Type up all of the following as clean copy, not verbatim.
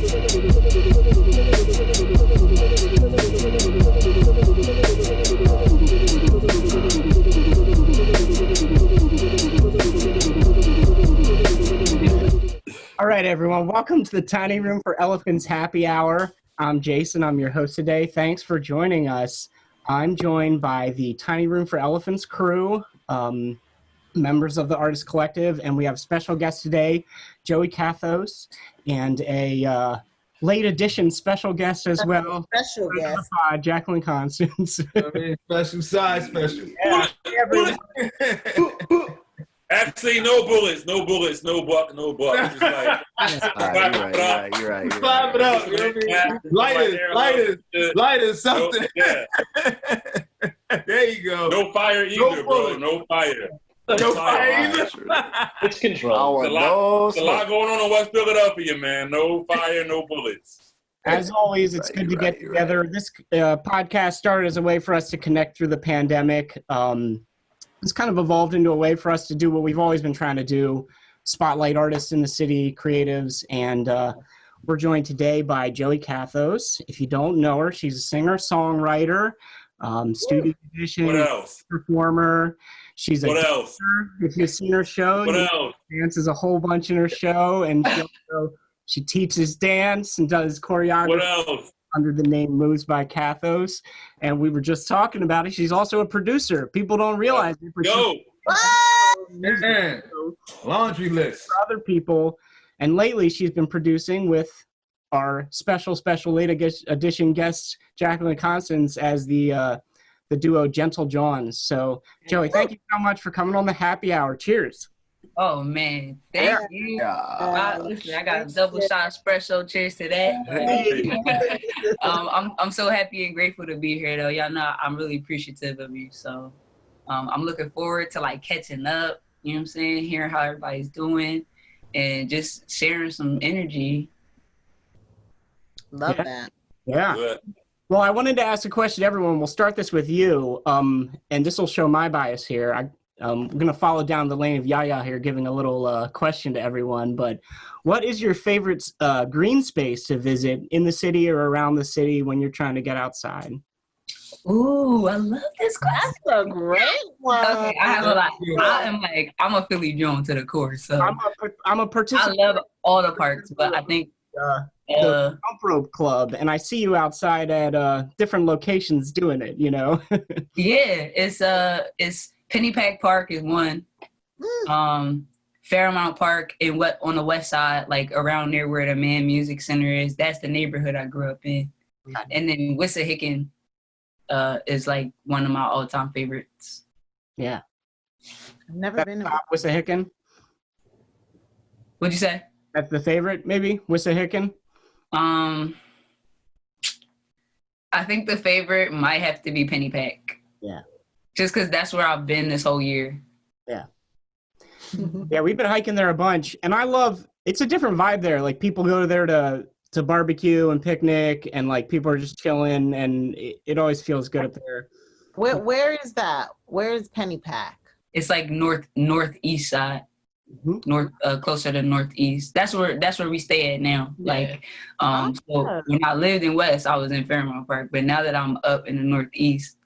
All right, everyone. Welcome to the Tiny Room for Elephants Happy Hour. I'm Jason. I'm your host today. Thanks for joining us. I'm joined by the Tiny Room for Elephants crew, members of the Artist Collective, and we have special guests today, Joie Kathos, and a late edition special guest as well. Special guest. Jacqueline Constance. Special side special. Yeah, everyone. Actually, no bullets, no bullets, no buck, no buck. It's just like, You're right. Clap it up. You know what I mean? Lighters, something. Yeah. There you go. No fire either, bro. No fire. No fire either. It's control. There's a lot going on in West Philadelphia, man. No fire, no bullets. As always, it's good to get together. This podcast started as a way for us to connect through the pandemic. It's kind of evolved into a way for us to do what we've always been trying to do, spotlight artists in the city, creatives, and we're joined today by Joie Kathos. If you don't know her, she's a singer-songwriter, studio musician, performer. She's a dancer. If you've seen her show, she dances a whole bunch in her show, and she teaches dance and does choreography under the name Moves by Kathos. And we were just talking about it. She's also a producer. People don't realize it. Man. Laundry list. For other people. And lately she's been producing with our special late edition guest, Jacqueline Constance, as the duo Gentle Johns. So, Joey, thank you so much for coming on the Happy Hour. Cheers. Oh man, thank you. Listen, I got a double shot espresso. Cheers to that. I'm so happy and grateful to be here, though. Y'all know I'm really appreciative of you. So I'm looking forward to like catching up. You know what I'm saying? Hearing how everybody's doing, and just sharing some energy. Love that. Yeah. Well, I wanted to ask a question to everyone. We'll start this with you, and this will show my bias here. I'm going to follow down the lane of Yaya here, giving a little question to everyone. But what is your favorite green space to visit in the city or around the city when you're trying to get outside? Ooh, I love this question. That's a great one. Okay, I have a lot. I'm a Philly Joan to the core. So I'm a participant. I love all the parks, but I think the Jump Rope Club, and I see you outside at different locations doing it. You know. Yeah, it's Pennypack Park is one. Fairmount Park on the west side, like around there where the Man Music Center is. That's the neighborhood I grew up in. And then Wissahickon is like one of my all-time favorites. Yeah. I've never been to Wissahickon. What'd you say? That's the favorite, maybe? Wissahickon? I think the favorite might have to be Pennypack. Yeah. Just because that's where I've been this whole year. Yeah. Yeah, we've been hiking there a bunch. And it's a different vibe there. Like, people go there to barbecue and picnic, and, like, people are just chilling, and it always feels good up there. Where is that? Where is Pennypack? It's, like, northeast side. Mm-hmm. Closer to northeast. That's where we stay at now. Yeah. Like, so when I lived in West, I was in Fairmount Park. But now that I'm up in the northeast,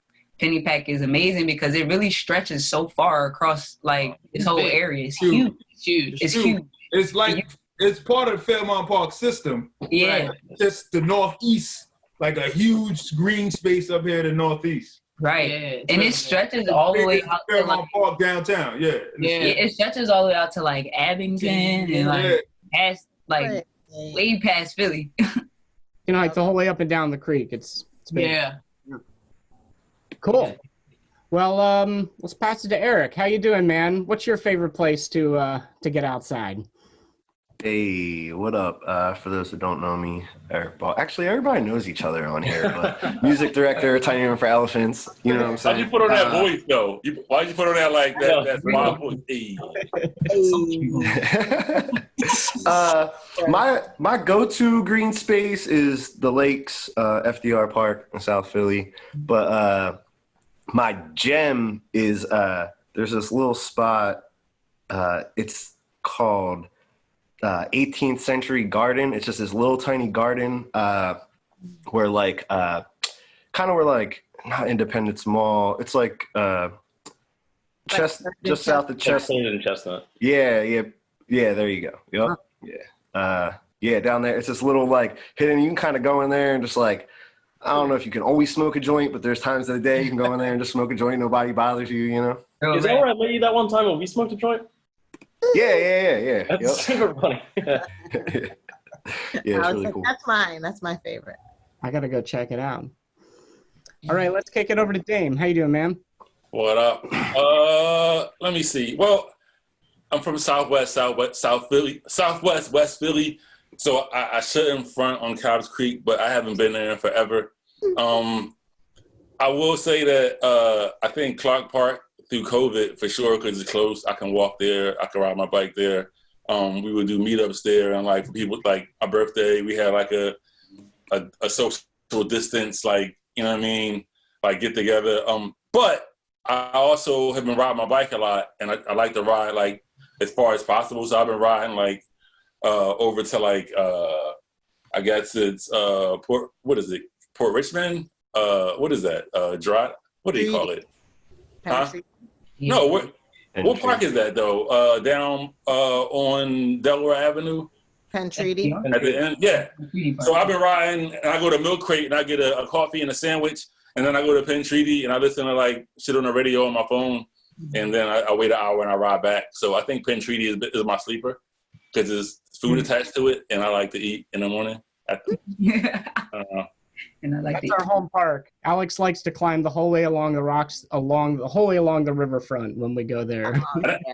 Pennypack is amazing because it really stretches so far across like this whole area. It's huge. It's huge. It's like it's part of the Fairmount Park system. Yeah. Right? Just the northeast, like a huge green space up here in the northeast. Right. Yeah, and it stretches all the way out to Fairmount Park downtown. Yeah. It stretches all the way out to like Abington and like past way past Philly. Like the whole way up and down the creek. It's big. Yeah. Cool. Well, let's pass it to Eric. How you doing, man? What's your favorite place to get outside? Hey, what up? For those who don't know me, Eric Ball. Actually, everybody knows each other on here, but music director, Tiny Room for Elephants. You know what I'm saying? Why'd you put on that voice, though? Why'd you put on that like that? That's my voice. My go-to green space is the lakes, FDR Park in South Philly. But my gem is there's this little spot. It's called 18th century garden. It's just this little tiny garden where like kind of where like not Independence Mall. It's like just south of Chestnut. And Chestnut. Yeah. There you go. Yep. Yeah, down there. It's this little like hidden. You can kind of go in there and just like, I don't know if you can always smoke a joint, but there's times of the day you can go in there and just smoke a joint. Nobody bothers you, you know? Is that where I met you that one time when we smoked a joint? Yeah. That's super funny. Yeah, it's really cool. That's mine. That's my favorite. I got to go check it out. All right, let's kick it over to Dame. How you doing, man? What up? Let me see. Well, I'm from West Philly. So I sit in front on Cobb's Creek, but I haven't been there in forever. I will say that I think Clark Park through COVID for sure, because it's close. I can walk there. I can ride my bike there. We would do meetups there, and like for people like my birthday, we had like a social distance, like, you know what I mean, like get together. But I also have been riding my bike a lot, and I like to ride like as far as possible. So I've been riding like over to like I guess it's Port Richmond. What is that? What do you call it? Huh? No, what park is that though? Down on Delaware Avenue. Penn Treaty. At the end, yeah. So I've been riding, and I go to Milk Crate, and I get a coffee and a sandwich, and then I go to Penn Treaty, and I listen to like shit on the radio on my phone, and then I wait an hour and I ride back. So I think Penn Treaty is my sleeper because there's food attached to it, and I like to eat in the morning. I don't know. And I like That's our home park. Alex likes to climb the whole way along the rocks, the whole way along the riverfront when we go there.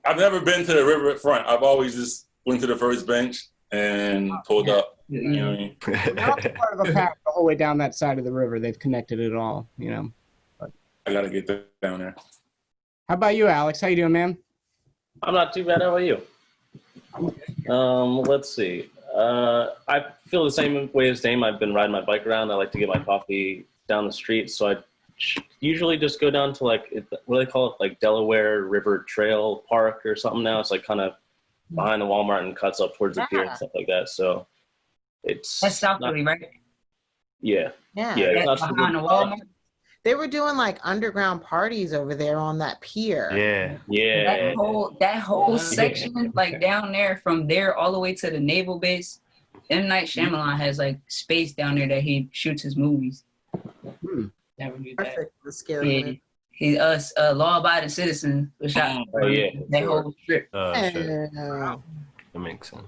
I've never been to the riverfront. I've always just went to the first bench and pulled up. You know what I mean? Now it's part of the path the whole way down that side of the river. They've connected it all, you know. But I gotta get down there. how about you, Alex? How you doing, man? I'm not too bad. How about you? Let's see. I feel the same way as Dame. I've been riding my bike around. I like to get my coffee down the street. So I usually just go down to like, what do they call it? Like Delaware River Trail Park or something now. It's like kind of behind the Walmart and cuts up towards the pier and stuff like that. So it's That's South Philly, right? Yeah. Yeah. It's not Behind the Walmart. They were doing like underground parties over there on that pier. Yeah. That whole section, like down there, from there all the way to the naval base. M. Night Shyamalan has like space down there that he shoots his movies. Never knew that. Perfect. The scary. Yeah. He law-abiding citizen was shot. That whole strip. Shit. That makes sense.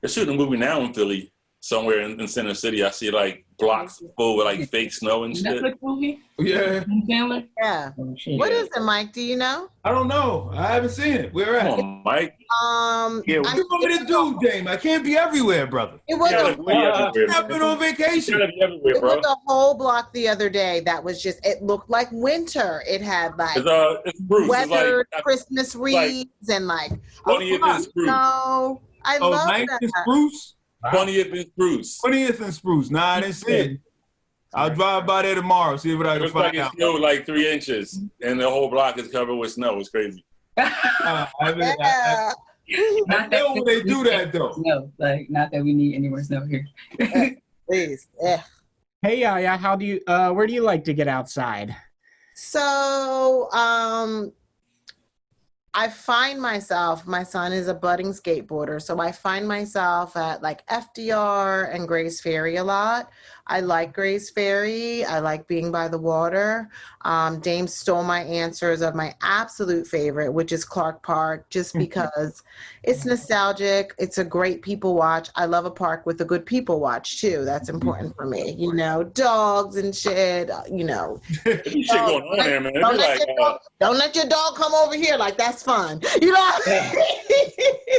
They're shooting a movie now in Philly, somewhere in Center City. I see like blocks full with like fake snow and shit. Netflix movie? Yeah. Yeah. What is it, Mike? Do you know? I don't know. I haven't seen it. Where at? Come on, Mike. What you want me to do, Dame? I can't be everywhere, brother. It was I've been on vacation. It was a whole block the other day that was just, it looked like winter. It had like it's Bruce. weathered It's like, Christmas wreaths and like, 20th and Spruce. No, I love 9th that. and Spruce? 20th and Spruce. 20th and Spruce. Nah, I didn't see it. I'll drive by there tomorrow, see what I It can looks like find it out. snowed like 3 inches, and the whole block is covered with snow. It's crazy. Yeah. I know when they do that, though. No, like not that we need any more snow here. Please. Yeah. Hey, Yaya, how do you? Where do you like to get outside? So, I find myself, my son is a budding skateboarder, so I find myself at like FDR and Grays Ferry a lot. I like Grays Ferry. I like being by the water. Dame stole my answers of my absolute favorite, which is Clark Park, just because it's nostalgic. It's a great people watch. I love a park with a good people watch too. That's important for me. You know, dogs and shit, you know. There's shit going on there, man. Don't let your dog come over here. Like, that's fun. You know?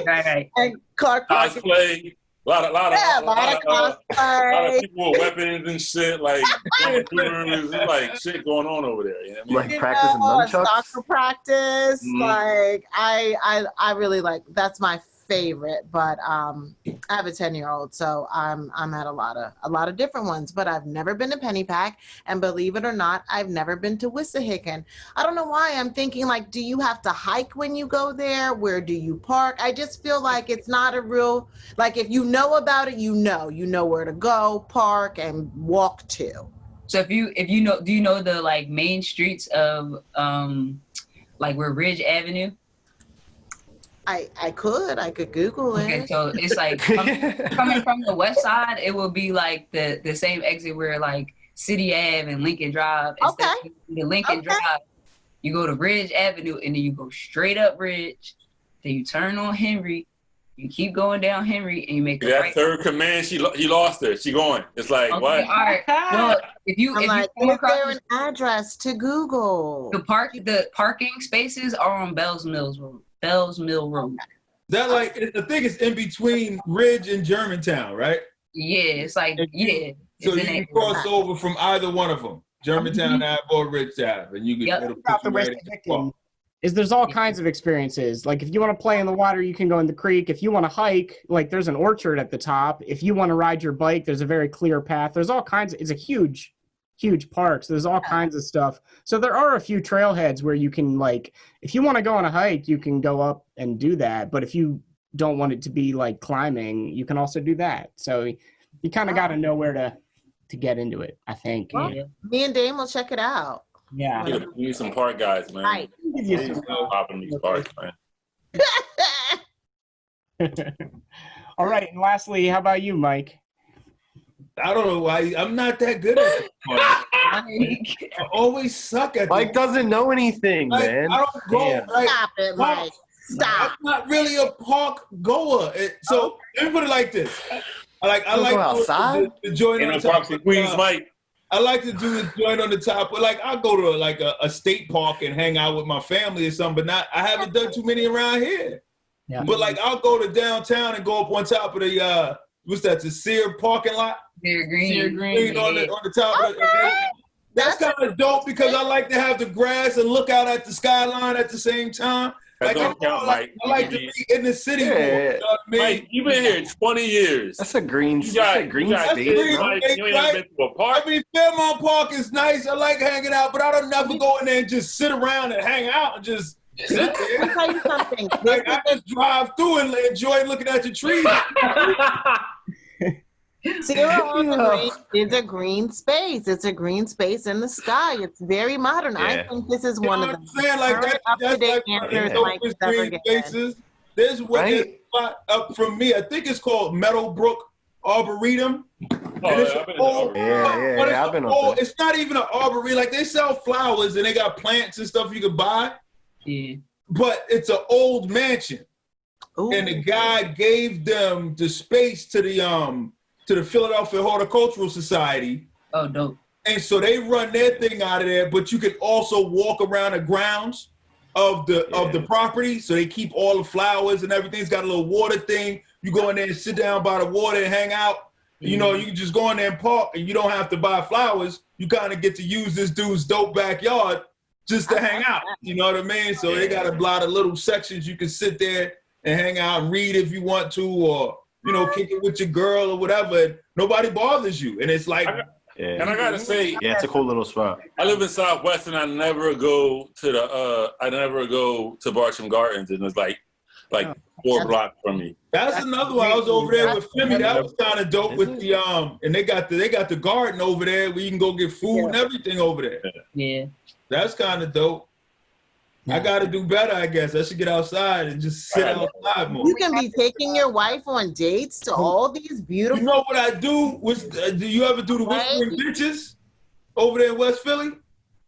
Right. And Clark Park. Cosplay. A lot of people with weapons and shit, like there's like shit going on over there. You know what I mean? Like practicing nunchucks? Soccer practice. Like I really like, that's my favorite, but I have a 10-year-old, so I'm at a lot of different ones. But I've never been to Pennypack, and believe it or not, I've never been to Wissahickon. I don't know why. I'm thinking, like, do you have to hike when you go there? Where do you park? I just feel like it's not a real, like, if you know about it, you know where to go, park, and walk to. So if you know, do you know the like main streets of like where Ridge Avenue? I could Google it. Okay, so it's like coming from the west side, it will be like the same exit where like City Ave and Lincoln Drive. Okay. The Lincoln Drive, you go to Ridge Avenue and then you go straight up Ridge, then you turn on Henry, you keep going down Henry and you make that right. Third command, he lost her. She going. It's like, okay, what? All right. Well, if you come across there an address to Google? The parking spaces are on Bells Mill Road. That like, I think it's in between Ridge and Germantown, right? Yeah, it's like, yeah. So you can cross over from either one of them, Germantown Ave or Ridge Ave, and you can About the Wissahickon is there's all kinds of experiences. Like if you want to play in the water, you can go in the creek. If you want to hike, like there's an orchard at the top. If you want to ride your bike, there's a very clear path. There's all kinds. It's a huge park. So there's all kinds of stuff. So there are a few trailheads where you can, like, if you want to go on a hike, you can go up and do that. But if you don't want it to be like climbing, you can also do that. So you kind of got to know where to get into it, I think. Well, me and Dame will check it out. Yeah. You need some park guys, man. Right. Popping these parks, man. All right. And lastly, how about you, Mike? I don't know why. I'm not that good at it. I always suck at it. Mike doesn't know anything, man. I don't go. Like, Stop it, Mike. Stop. I'm not really a park goer. So let me put it like this. I like go outside. The joint on the top. Queens, Mike. I like to do the joint on the top, but like I'll go to like a state park and hang out with my family or something. But I haven't done too many around here. Yeah. But like I'll go to downtown and go up on top of the what's that? The Sear parking lot. Sear Green. On the top of it. That's kind of dope because I like to have the grass and look out at the skyline at the same time. That don't count, Mike. I like to be in the city more. You know what I mean? Mike, you've been here 20 years. That's a green state. You ain't been to a park. I mean, Fairmont Park is nice. I like hanging out, but I don't never go in there and just sit around and hang out and just sit there. Let me tell you something. Like, I just drive through and enjoy looking at the trees. Sierra on the Green is a green space. It's a green space in the sky. It's very modern. Yeah. I think this is one of the up-to-date answers Mike has ever given. There's one spot up from me. I think it's called Meadowbrook Arboretum. Oh, I've been up there. It's not even an arboretum. Like they sell flowers and they got plants and stuff you can buy. Yeah. But it's an old mansion. Ooh. And the guy gave them the space to the Philadelphia Horticultural Society. Oh, dope. And so they run their thing out of there, but you can also walk around the grounds of the property. So they keep all the flowers and everything. It's got a little water thing. You go in there and sit down by the water and hang out. You know, you can just go in there and park and you don't have to buy flowers. You kind of get to use this dude's dope backyard just to hang out. You know what I mean? So they got a lot of little sections you can sit there and hang out and read if you want to, or you know, kick it with your girl or whatever. And nobody bothers you. And it's like... And I got to say... Yeah, it's a cool little spot. I live in Southwest and I never go to Bartram Gardens, and it's like 4 blocks from me. That's another one. I was over there with Femi. That was kind of dope with the... And they got the garden over there where you can go get food and everything over there. Yeah. That's kind of dope. I got to do better, I guess. I should get outside and just sit outside more. You can be taking your wife on dates to all these beautiful... You know what I do? Do you ever do the Whispering Benches over there in West Philly?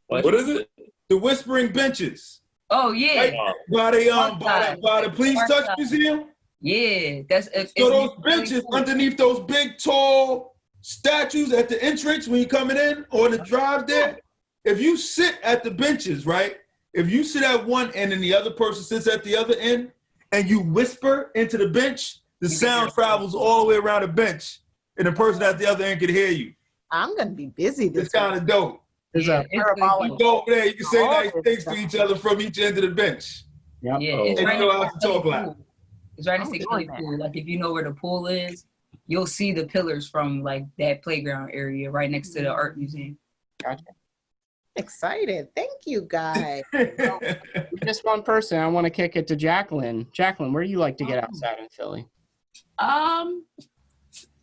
What is it? The Whispering Benches. Oh, yeah. Right? By the Please Touch Museum? Yeah. So those benches underneath those big, tall statues at the entrance when you're coming in or the drive there, if you sit at the benches, right? If you sit at one end and the other person sits at the other end and you whisper into the bench, the sound travels all the way around the bench and the person at the other end can hear you. I'm going to be busy this It's kind of dope. There's a parabolic. You go over there, you can say nice things to each other from each end of the bench. Yep. Yeah, and you know how to talk loud. It's right next to the pool. Like if you know where the pool is, you'll see the pillars from like that playground area right next to the art museum. Gotcha. Excited. Thank you, guys. Just one person. I want to kick it to Jacqueline. Jacqueline, where do you like to get outside in Philly?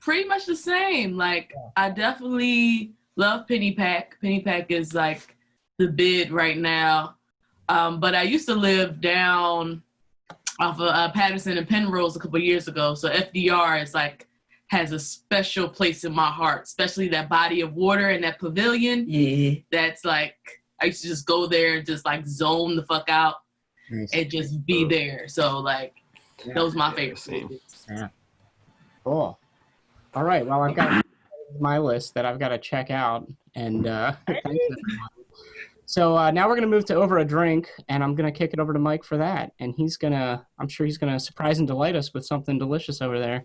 Pretty much the same. Like I definitely love Pennypack. Pennypack is like the bid right now. But I used to live down off of Patterson and Penrose a couple of years ago. So FDR is like has a special place in my heart, especially that body of water and that pavilion. Yeah. That's like, I used to just go there and just like zone the fuck out and just be there. So like, those are my favorite places. Yeah. Cool. All right. Well, I've got my list that I've got to check out. And thanks, everyone. So now we're going to move to Over a Drink, and I'm going to kick it over to Mike for that. And I'm sure he's going to surprise and delight us with something delicious over there.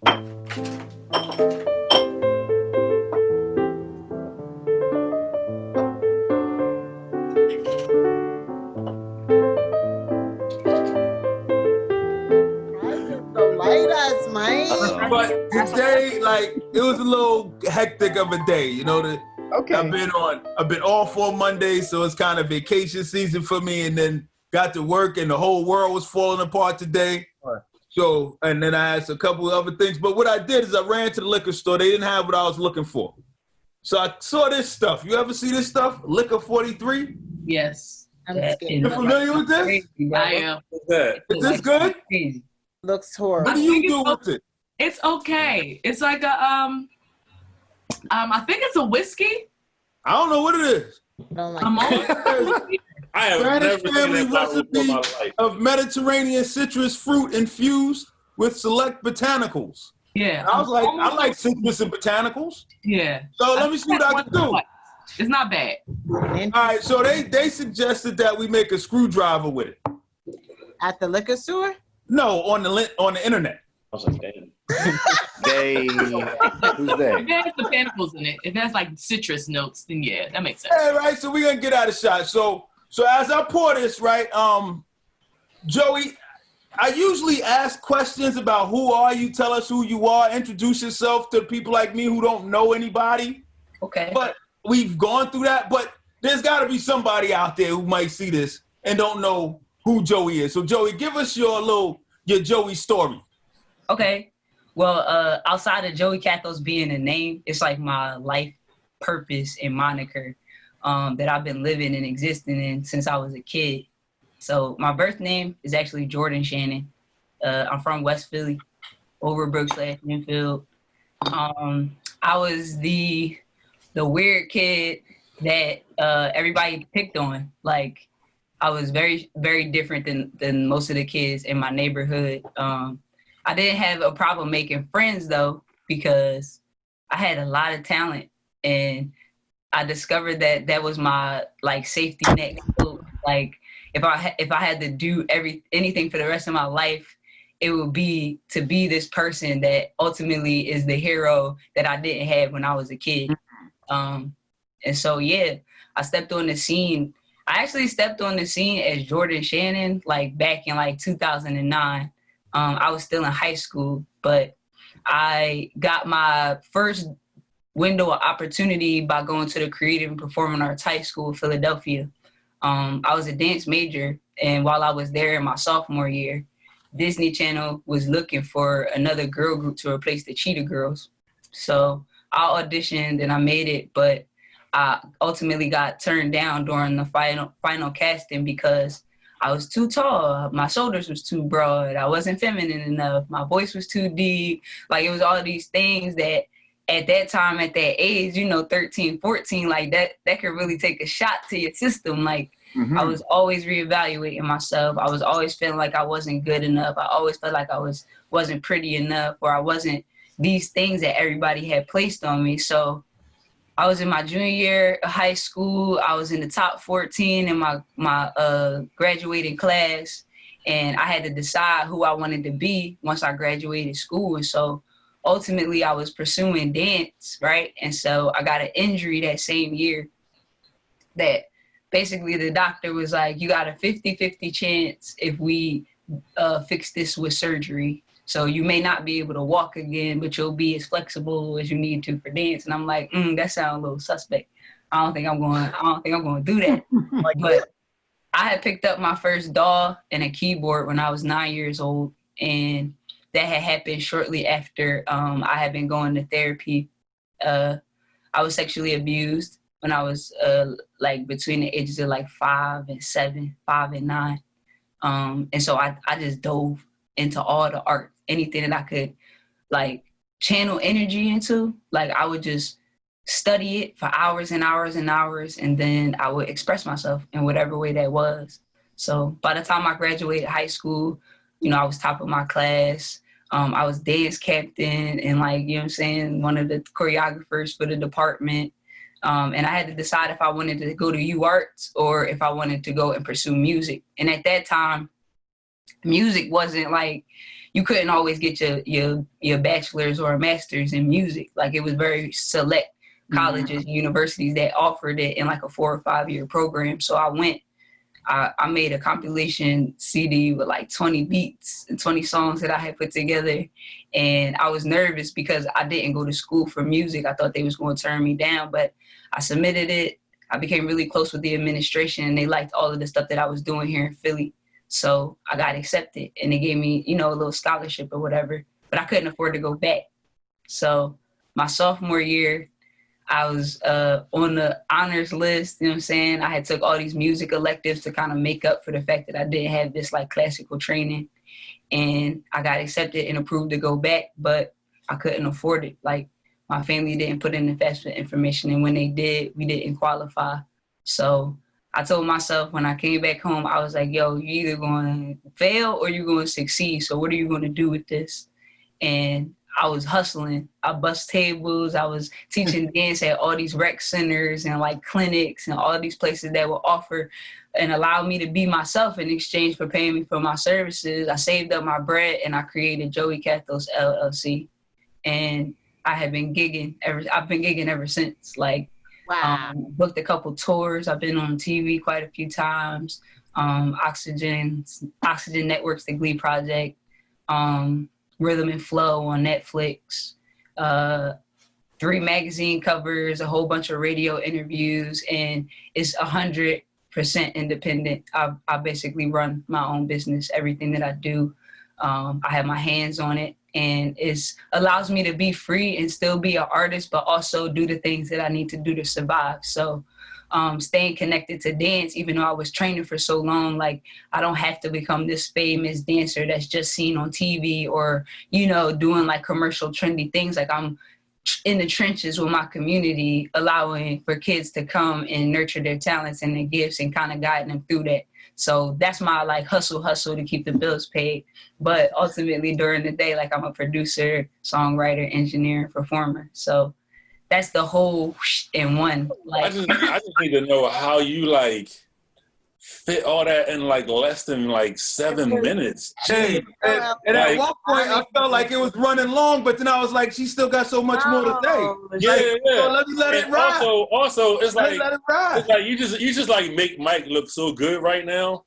Delight us, Mike. But today, like, it was a little hectic of a day, you know. Okay. I've been off on Monday, so it's kind of vacation season for me, and then got to work, and the whole world was falling apart today. Sure. So, and then I had a couple of other things. But what I did is I ran to the liquor store. They didn't have what I was looking for. So I saw this stuff. You ever see this stuff? Liquor 43? Yes. I'm scared. You familiar with this? I am. What's that? Is this good? Crazy. Looks horrible. What do you do with it? It's okay. It's like a, I think it's a whiskey. I don't know what it is. I don't like I'm that. on. I have Spanish never seen family that bottle before in my recipe life. of Mediterranean citrus fruit infused with select botanicals. Yeah. And I was like, I like citrus and botanicals. Yeah. So let me see what I can do. It's not bad. All right, so they suggested that we make a screwdriver with it. At the liquor store? No, on the internet. I was like, damn. They, who's If they? it has botanicals in it, if it has like citrus notes, then yeah, that makes sense. All right, so we're gonna get out of shot. So as I pour this, right, Joey, I usually ask questions about who are you, tell us who you are, introduce yourself to people like me who don't know anybody. Okay. But we've gone through that, but there's gotta be somebody out there who might see this and don't know who Joey is. So Joey, give us your Joey story. Okay. Well, outside of Joie Kathos being a name, it's like my life purpose and moniker that I've been living and existing in since I was a kid. So my birth name is actually Jordan Shannon. I'm from West Philly, Overbrook/Enfield. I was the weird kid that everybody picked on. Like I was very, very different than most of the kids in my neighborhood. I didn't have a problem making friends though, because I had a lot of talent, and I discovered that was my like safety net. So, like if I had to do anything for the rest of my life, it would be to be this person that ultimately is the hero that I didn't have when I was a kid. And so yeah, I stepped on the scene. I actually stepped on the scene as Jordan Shannon like back in like 2009. I was still in high school, but I got my first window of opportunity by going to the Creative and Performing Arts High School in Philadelphia. I was a dance major, and while I was there in my sophomore year, Disney Channel was looking for another girl group to replace the Cheetah Girls. So I auditioned and I made it, but I ultimately got turned down during the final casting because I was too tall. My shoulders was too broad. I wasn't feminine enough. My voice was too deep. Like it was all these things that at that time, at that age, 13, 14, like that could really take a shot to your system. Like I was always reevaluating myself. I was always feeling like I wasn't good enough. I always felt like I wasn't pretty enough, or I wasn't these things that everybody had placed on me. So I was in my junior year of high school. I was in the top 14 in my graduating class, and I had to decide who I wanted to be once I graduated school. And so ultimately I was pursuing dance, right? And so I got an injury that same year that basically the doctor was like, you got a 50-50 chance if we fix this with surgery. So you may not be able to walk again, but you'll be as flexible as you need to for dance. And I'm like, that sounds a little suspect. I don't think I'm going to do that. But I had picked up my first DAW and a keyboard when I was 9 years old. And that had happened shortly after I had been going to therapy. I was sexually abused when I was like between the ages of like 5 and 7, 5 and 9. And so I just dove into all the art, anything that I could like channel energy into. Like I would just study it for hours and hours and hours, and then I would express myself in whatever way that was. So by the time I graduated high school, I was top of my class. I was dance captain and one of the choreographers for the department. And I had to decide if I wanted to go to UArts or if I wanted to go and pursue music. And at that time, music wasn't like, you couldn't always get your bachelor's or a master's in music. Like it was very select colleges, universities that offered it in like a 4 or 5 year program. So I went, I made a compilation CD with like 20 beats and 20 songs that I had put together. And I was nervous because I didn't go to school for music. I thought they was going to turn me down, but I submitted it. I became really close with the administration and they liked all of the stuff that I was doing here in Philly. So I got accepted and they gave me, a little scholarship or whatever, but I couldn't afford to go back. So my sophomore year, I was on the honors list, I had took all these music electives to kind of make up for the fact that I didn't have this like classical training. And I got accepted and approved to go back, but I couldn't afford it. Like my family didn't put in the FAFSA information, and when they did, we didn't qualify. So I told myself when I came back home, I was like, yo, you're either going to fail or you're going to succeed. So what are you going to do with this? And I was hustling. I bust tables. I was teaching dance at all these rec centers and like clinics and all these places that would offer and allow me to be myself in exchange for paying me for my services. I saved up my bread and I created Joie Kathos LLC. And I have been gigging ever since. Like, wow. Booked a couple tours. I've been on TV quite a few times. Oxygen Network's The Glee Project. Rhythm and Flow on Netflix, 3 magazine covers, a whole bunch of radio interviews, and it's 100% independent. I basically run my own business. Everything that I do, I have my hands on it, and it allows me to be free and still be an artist, but also do the things that I need to do to survive. So staying connected to dance, even though I was training for so long, like I don't have to become this famous dancer that's just seen on TV or, doing like commercial trendy things. Like I'm in the trenches with my community, allowing for kids to come and nurture their talents and their gifts and kind of guide them through that. So that's my like hustle to keep the bills paid. But ultimately during the day, like I'm a producer, songwriter, engineer, and performer. So that's the whole in one. Like, I just need to know how you like fit all that in like less than like 7 minutes. Hey, and at one point I felt like it was running long, but then I was like, she still got so much more to say. Yeah, So let me let it ride. Also, it's like let it ride. It's like you just like make Mike look so good right now.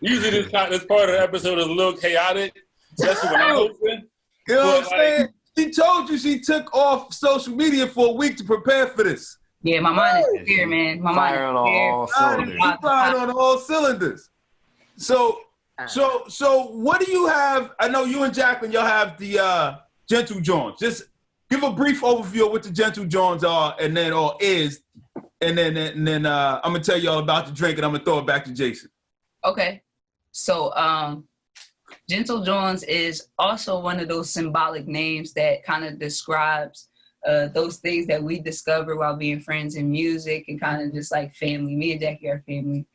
usually this part of the episode is a little chaotic, especially when I'm hosting. You know what I'm saying? She told you she took off social media for a week to prepare for this. Yeah, my mind is clear, man. My mind is clear. Firing on all cylinders. So what do you have? I know you and Jacqueline, y'all have the Gentle Jones. Just give a brief overview of what the Gentle Jones are, and then and then I'm gonna tell y'all about the drink, and I'm gonna throw it back to Jason. Okay, so Gentle Jones is also one of those symbolic names that kind of describes those things that we discover while being friends in music and kind of just like family. Me and Jackie are family.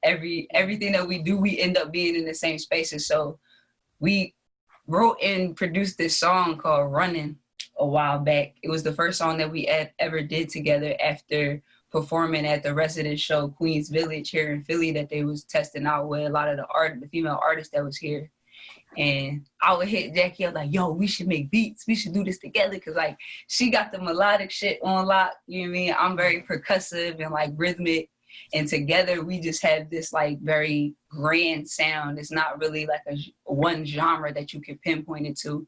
Everything that we do, we end up being in the same spaces. So we wrote and produced this song called Running a while back. It was the first song that we ever did together after performing at the resident show Queens Village here in Philly that they was testing out with a lot of the female artists that was here. And I would hit Jackie up like, yo, we should make beats. We should do this together. Cause like she got the melodic shit on lock. You know what I mean? I'm very percussive and like rhythmic. And together we just have this like very grand sound. It's not really like one genre that you can pinpoint it to,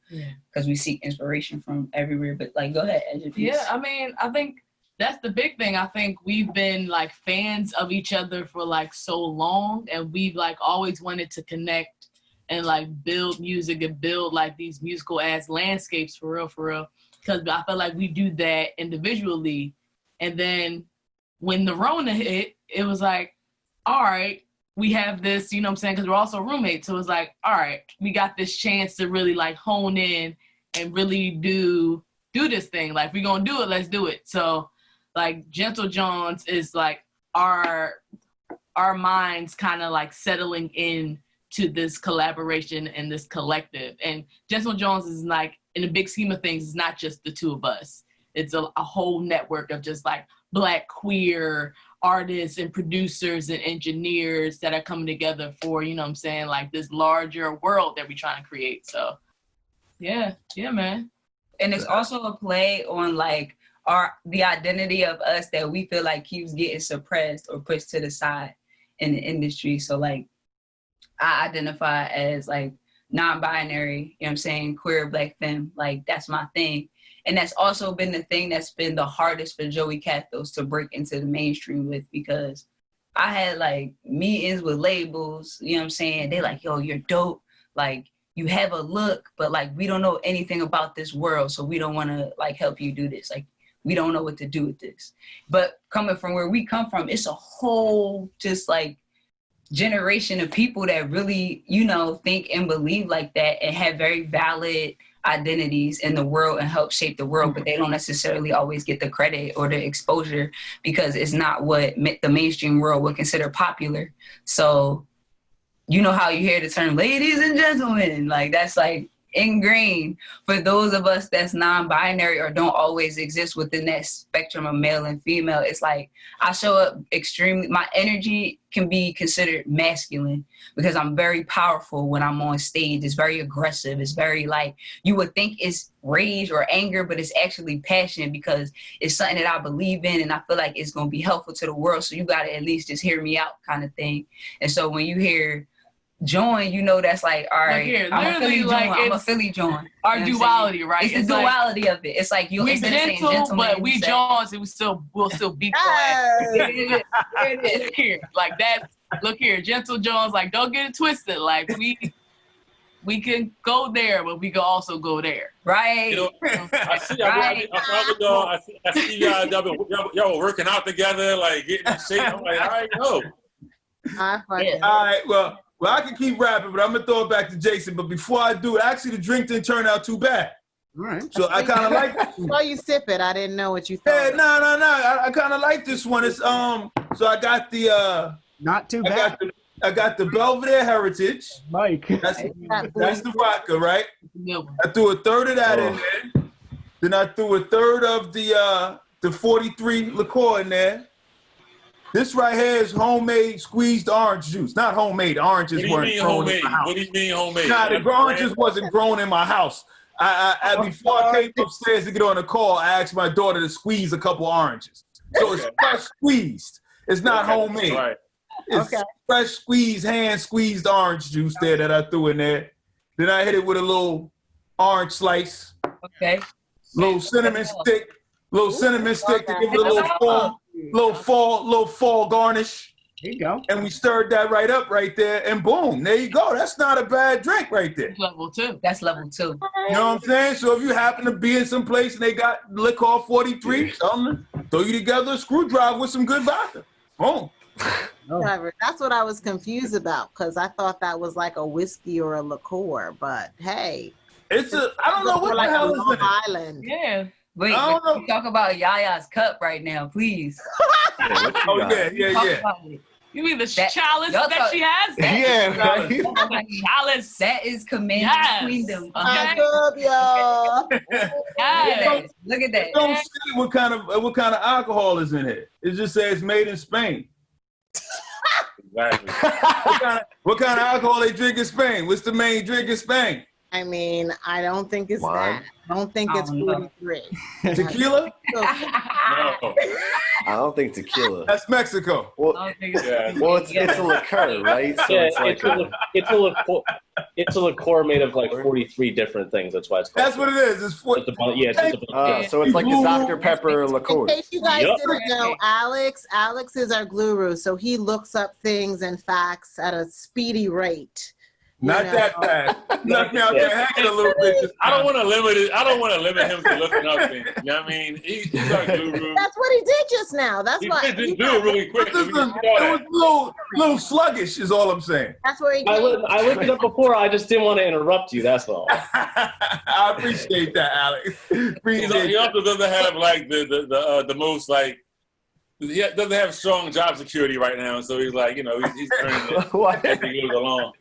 because we seek inspiration from everywhere. But like, go ahead, Edge. Yeah, I mean, I think that's the big thing. I think we've been like fans of each other for like so long, and we've like always wanted to connect and like build music and build like these musical ass landscapes for real. Because I feel like we do that individually. And then when the Rona hit, it was like, all right, we have this, you know what I'm saying? Because we're also roommates. So it was like, all right, we got this chance to really like hone in and really do this thing. Like, we're going to do it, let's do it. So like Gentle Jones is like our minds kind of like settling in to this collaboration and this collective. And Gentle Jones is like, in the big scheme of things, it's not just the two of us. It's a whole network of just like Black queer artists and producers and engineers that are coming together for, you know what I'm saying, like this larger world that we're trying to create. So yeah, man. And it's also a play on like the identity of us that we feel like keeps getting suppressed or pushed to the side in the industry. So like, I identify as like non-binary, you know what I'm saying, queer, Black, femme, like that's my thing. And that's also been the thing that's been the hardest for Joie Kathos to break into the mainstream with, because I had like meetings with labels, you know what I'm saying? They like, yo, you're dope. Like, you have a look, but like, we don't know anything about this world. So we don't want to like help you do this. Like, we don't know what to do with this. But coming from where we come from, it's a whole just like generation of people that really, you know, think and believe like that and have very valid identities in the world and help shape the world, but they don't necessarily always get the credit or the exposure because it's not what the mainstream world would consider popular. So, you know how you hear the term ladies and gentlemen, like that's like ingrained for those of us that's non-binary or don't always exist within that spectrum of male and female. It's like I show up extremely, my energy can be considered masculine because I'm very powerful when I'm on stage. It's very aggressive. It's very like, you would think it's rage or anger, but it's actually passion because it's something that I believe in and I feel like it's going to be helpful to the world. So you got to at least just hear me out kind of thing. And so when you hear join, you know that's like, all right, here, I'm a Philly join. Our duality, right? It's the duality like, of it. It's like you instead of saying gentleman, but we Johns, and we'll still be quiet. Look here, like that. Look here, Gentle Jones. Like, don't get it twisted. Like we can go there, but we can also go there, right? You know, I see y'all were working out together, like getting in shape. I'm like, all right, go. All right, well, I can keep rapping, but I'm gonna throw it back to Jason. But before I do it, actually, the drink didn't turn out too bad. All right. So I kind of like this one. While you sip it, I didn't know what you thought. Yeah, no. I kind of like this one. It's So I got the not too bad. I got the Belvedere Heritage. Mike. That's the vodka, right? I threw a third of that in there. Then I threw a third of the 43 liqueur in there. This right here is homemade squeezed orange juice. Not homemade. Oranges weren't grown in my house. What do you mean homemade? Nah, the oranges wasn't grown in my house. Before I came upstairs to get on the call, I asked my daughter to squeeze a couple oranges. So it's fresh squeezed. It's not homemade. Right. It's fresh squeezed, hand squeezed orange juice there that I threw in there. Then I hit it with a little orange slice. Okay. Little cinnamon stick to give it a little fall garnish. There you go. And we stirred that right up right there, and boom, there you go. That's not a bad drink right there. Level 2. That's level 2. You know what I'm saying? So if you happen to be in some place and they got liquor 43, something, throw you together a screwdriver with some good vodka. Boom. That's what I was confused about because I thought that was like a whiskey or a liqueur, but hey. I don't know what the hell is in it. Island. Yeah. Wait, we talk about Yaya's cup right now, please. Oh, yeah. You mean the chalice that she has? Chalice. That is commanding queendom. I love y'all. Yes. Look at that. Don't say what kind of alcohol is in it. It just says made in Spain. Exactly. What kind of alcohol they drink in Spain? What's the main drink in Spain? I mean, I don't think it's Wine? that. I don't think it's 43. Tequila? No. I don't think tequila. That's Mexico. Well, it's a liqueur, right? So Yeah, it's like it's a liqueur made of like 43 different things. That's why it's called. That's what it is. It's It's a bunch. Yeah, it's just a bunch. so it's like the Dr. Pepper liqueur. In case you guys Yup. didn't know, Alex is our guru, so he looks up things and facts at a speedy rate. not that fast. Left me out there hanging a little bit. Just I don't want to limit it. I don't want to limit him to looking up things. You know what I mean? He's our guru. That's what he did just now. That's He why. did just do it really quick. It was a little sluggish, is all I'm saying. That's where he I came. looked it up before. I just didn't want to interrupt you. That's all. I appreciate that, Alex. Appreciate He also doesn't have like the most like. He doesn't have strong job security right now, so he's like, he's earning it as he goes along.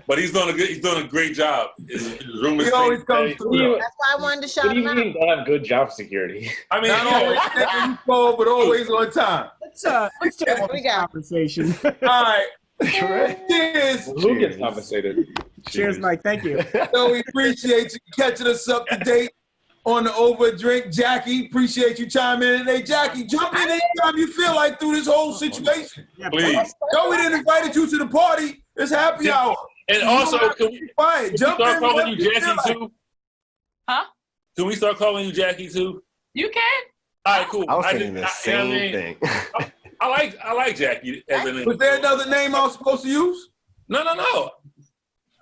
But he's doing a great job. His room is He always comes What through. do you That's why I wanted to shout what do him you out. mean don't have good job security? I mean, Not always taking cold, but always on time. Let's take We this got- conversation. All right. Cheers. Who gets compensated? Cheers, Mike. Thank you. So we appreciate you catching us up to date on the Over Drink. Jackie, appreciate you chiming in today. Jackie, jump in anytime you feel like through this whole situation. please. No, we didn't invite you to the party. It's happy hour. And also, can we Fine. Jump start in calling whenever you feel Jackie like. too? Huh? Can we start calling you Jackie too? You can. All right, cool. I was thinking the same thing. I like Jackie as a name. Was there another name I was supposed to use? No.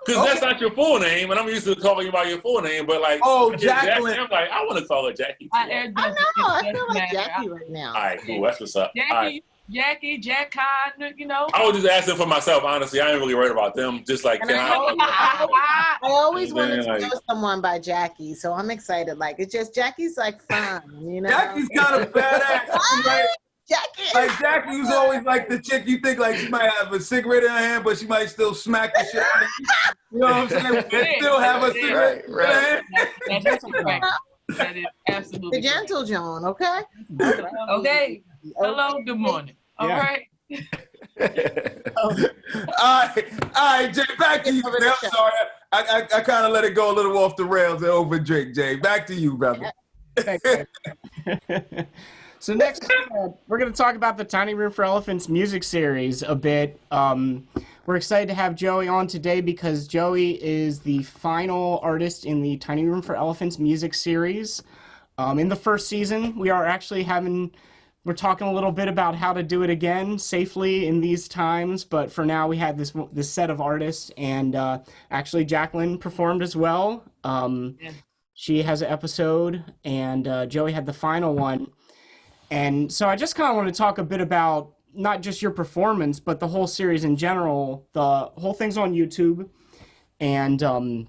Because that's not your full name, and I'm used to calling you by your full name. But like, Oh, I hear Jackie, Jacqueline. I'm like, I want to call her Jackie. Too. I know. I feel like Jackie right now. All right, cool. That's what's up. All right. Jackie, Jack Con, I was just asking for myself, honestly. I ain't really worried about them. Just like, And can I? I always wanted to Like- know someone by Jackie, so I'm excited. Like, it's just Jackie's like fun, you know. Jackie's kind of badass. Like, Jackie. like Jackie was always like the chick you think like she might have a cigarette in her hand, but she might still smack the shit out of you. You know what I'm saying? But still have a cigarette in her hand. That's correct. That is absolutely The gentle Joan, okay? correct. Okay. Hello, good morning. All Yeah. right. All right, Jay, back to you. Over Man. the I'm show. sorry. I kind of let it go a little off the rails and over drink, Jay. Back to you, brother. So next, we're going to talk about the Tiny Room for Elephants music series a bit. We're excited to have Joey on today because Joey is the final artist in the Tiny Room for Elephants music series. In the first season, we are actually we're talking a little bit about how to do it again safely in these times, but for now we had this set of artists, and actually Jacqueline performed as well. She has an episode, and Joey had the final one. And so I just kind of want to talk a bit about not just your performance, but the whole series in general. The whole thing's on YouTube, and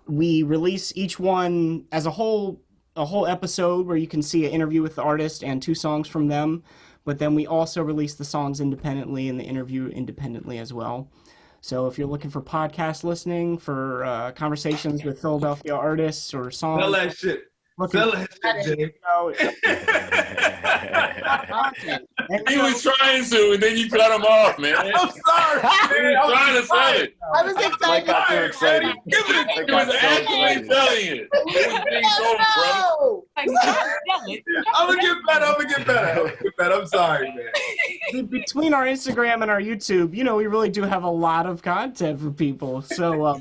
we release each one as a whole episode where you can see an interview with the artist and 2 songs from them. But then we also release the songs independently and the interview independently as well. So if you're looking for podcast listening, for conversations with Philadelphia artists or songs, Tell that shit. Tell that shit, Jay. He was trying to, and then you cut him off, man. I'm sorry. He was trying to sell it. I was excited. Mike got too excited. He was actually selling it. It was being sold, brother. No. Like, sell it. I'm gonna get better. I'm sorry, man. between our Instagram and our YouTube, we really do have a lot of content for people. So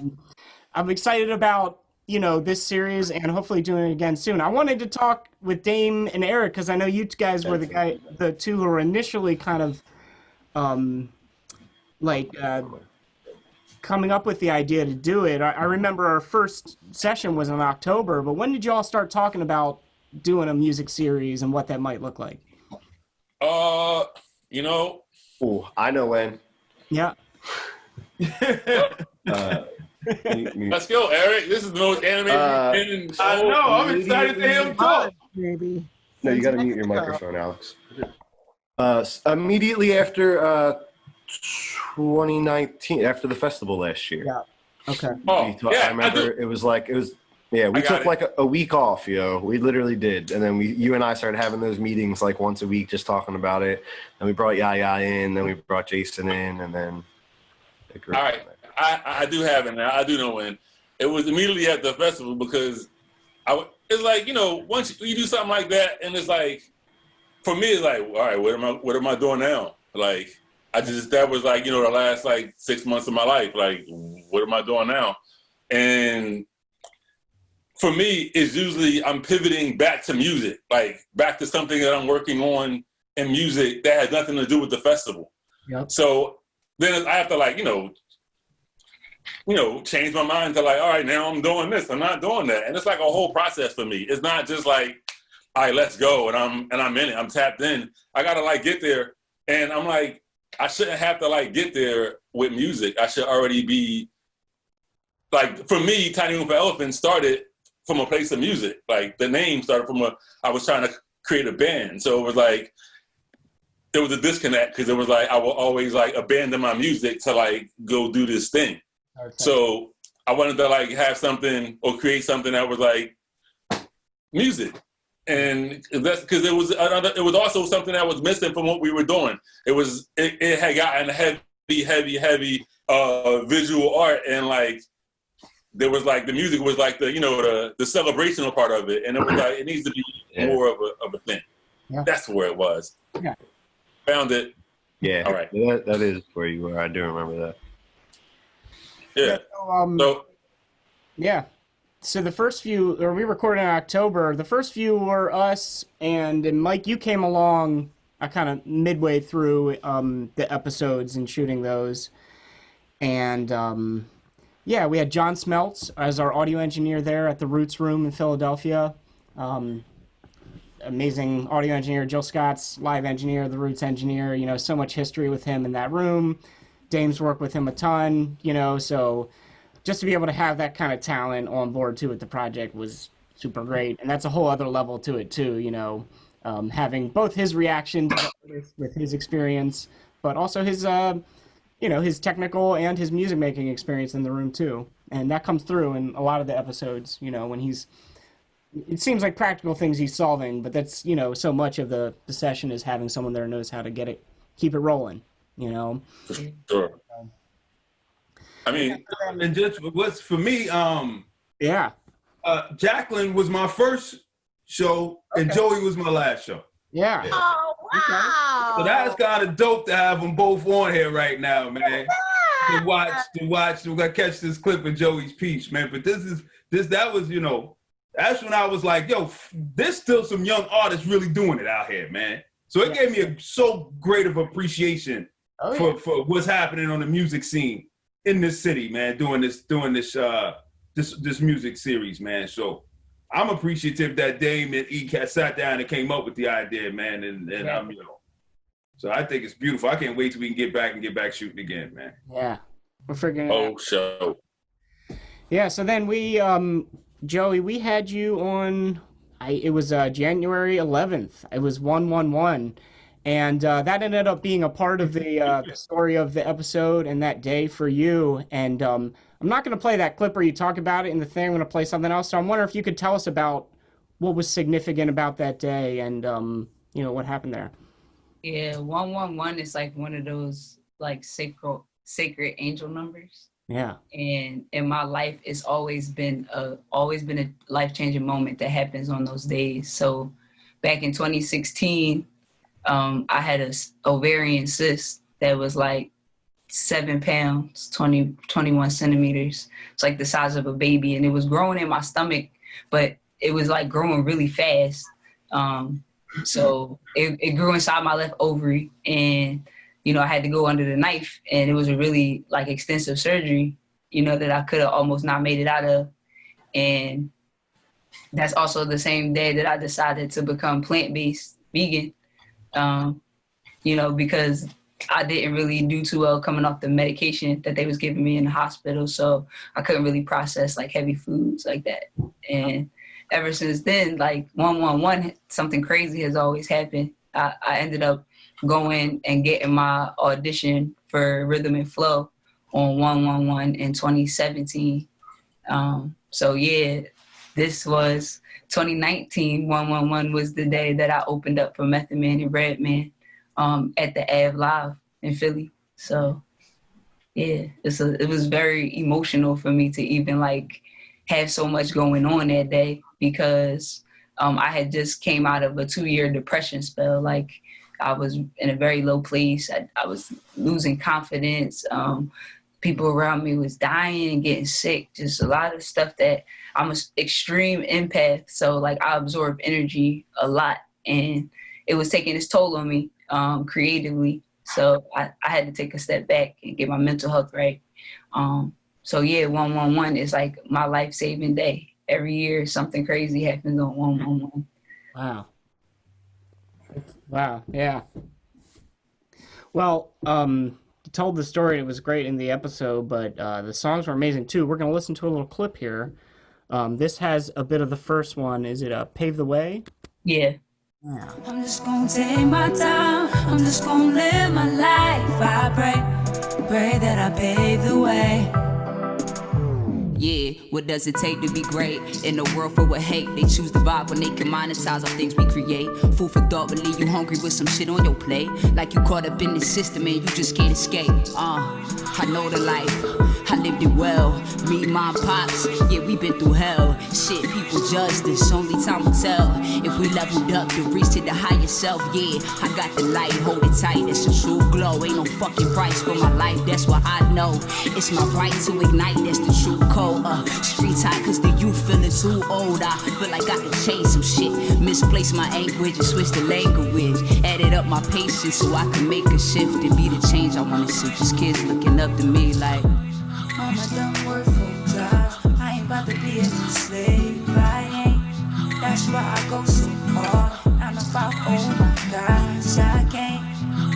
I'm excited about, this series and hopefully doing it again soon. I wanted to talk with Dame and Eric because I know you guys were the two who were initially kind of coming up with the idea to do it. I remember our first session was in October, but when did you all start talking about doing a music series and what that might look like? Oh, I know when. Yeah. Let's go, Eric. This is the most animated you've been in. I know. I'm excited to hear him talk. Maybe. No, you got to mute your microphone, Alex. Immediately after 2019, after the festival last year. Yeah. Okay. Oh, yeah, I remember it was. Yeah, we took like a week off, We literally did. And then you and I started having those meetings like once a week just talking about it. And we brought Yaya in, then we brought Jason in, and then it grew. All right. I do have it now. I do know when. it was immediately at the festival because it's like, you know, once you do something like that, and it's like, for me, it's like, all right, what am I doing now? Like, that was like, you know, the last like 6 months of my life. Like, what am I doing now? And for me, it's usually I'm pivoting back to music, like back to something that I'm working on in music that has nothing to do with the festival. Yep. So then I have to like, you know, change my mind to like, all right, now I'm doing this. I'm not doing that. And it's like a whole process for me. It's not just like, all right, let's go. And I'm in it. I'm tapped in. I got to like get there. And I'm like, I shouldn't have to like get there with music. I should already be like, for me, Tiny Room for Elephants started from a place of music. Like the name started from I was trying to create a band. So it was like, there was a disconnect because it was like, I will always like abandon my music to like go do this thing. Okay. So I wanted to like have something or create something that was like music. And that's because it was also something that was missing from what we were doing. It had gotten heavy visual art, and like there was like the music was like the, you know, the celebrational part of it, and it was like it needs to be more of a thing. Yeah. That's where it was. Yeah. Found it. Yeah. All right. That is where you were. I do remember that. Yeah. Yeah. So the first few, or we recorded in October, the first few were us, and Mike, you came along kind of midway through the episodes and shooting those. And yeah, we had John Smeltz as our audio engineer there at the Roots Room in Philadelphia. Amazing audio engineer. Jill Scott's live engineer, the Roots engineer, you know, so much history with him in that room. Dame's worked with him a ton, you know, so just to be able to have that kind of talent on board too with the project was super great. And that's a whole other level to it too, you know, having both his reaction to with his experience, but also his, you know, his technical and his music making experience in the room too. And that comes through in a lot of the episodes, you know, when it seems like practical things he's solving, but that's, you know, so much of the session is having someone there who knows how to keep it rolling, you know? For sure. I mean, and just what's for me, yeah. Jacqueline was my first show, and Joey was my last show. Yeah. Oh, wow. So that's kind of dope to have them both on here right now, man. To watch, we're gonna catch this clip of Joey's Peach, man. But that was, you know, that's when I was like, yo, there's still some young artists really doing it out here, man. So it gave me so great of appreciation for what's happening on the music scene in this city, man, doing this music series, man. So I'm appreciative that Dame and E-Cat sat down and came up with the idea, man, and I'm, you know, so I think it's beautiful. I can't wait till we can get back shooting again, man. Yeah, we're figuring it out. Show. Yeah, so then we, Joey, we had you on, it was January 11th. It was 111. And that ended up being a part of the story of the episode and that day for you. And I'm not going to play that clip where you talk about it in the thing. I'm going to play something else. So I'm wondering if you could tell us about what was significant about that day and, you know, what happened there. Yeah, 111 is like one of those like sacred angel numbers. Yeah. And in my life, it's always been a life-changing moment that happens on those days. So back in 2016, I had a ovarian cyst that was like 7 pounds, 21 centimeters. It's like the size of a baby, and it was growing in my stomach, but it was like growing really fast. So it grew inside my left ovary, and, you know, I had to go under the knife, and it was a really like extensive surgery, you know, that I could have almost not made it out of. And that's also the same day that I decided to become plant-based vegan. You know, because I didn't really do too well coming off the medication that they was giving me in the hospital. So I couldn't really process like heavy foods like that. And ever since then, like 111, something crazy has always happened. I ended up going and getting my audition for Rhythm and Flow on 111 in 2017. So yeah, this was 2019. 111 was the day that I opened up for Method Man and Redman at the Ave Live in Philly. So yeah, it was very emotional for me to even like have so much going on that day because I had just came out of a 2-year depression spell. Like I was in a very low place. I was losing confidence. People around me was dying and getting sick. Just a lot of stuff that I'm an extreme empath. So like I absorb energy a lot and it was taking its toll on me creatively. So I had to take a step back and get my mental health right. So yeah, 111 is like my life-saving day. Every year something crazy happens on 111. Wow. Wow, yeah. Well, you told the story, it was great in the episode, but the songs were amazing too. We're going to listen to a little clip here. This has a bit of the first one. Is it Pave the Way? Yeah. Yeah. I'm just gonna take my time. I'm just gonna live my life. I pray that I pave the way. Yeah, what does it take to be great? In a world full of hate, they choose the vibe when they can monetize all things we create. Food for thought, but leave you hungry with some shit on your plate. Like you caught up in the system and you just can't escape. I know the life, I lived it well. Me, mom, pops, yeah, we been through hell. Shit, people judge this, only time will tell. If we leveled up to reach to the higher self, yeah, I got the light, hold it tight, it's a true glow. Ain't no fucking price for my life, that's what I know. It's my right to ignite, that's the true code. Streets high cause the youth feeling too old. I feel like I can change some shit. Misplace my anguish and switch the language. Added up my patience so I can make a shift and be the change I wanna see. Just kids looking up to me like, Mama done work full job. I ain't about to be a slave. I ain't. That's why I go so hard. I'm about, oh my gosh, I can't.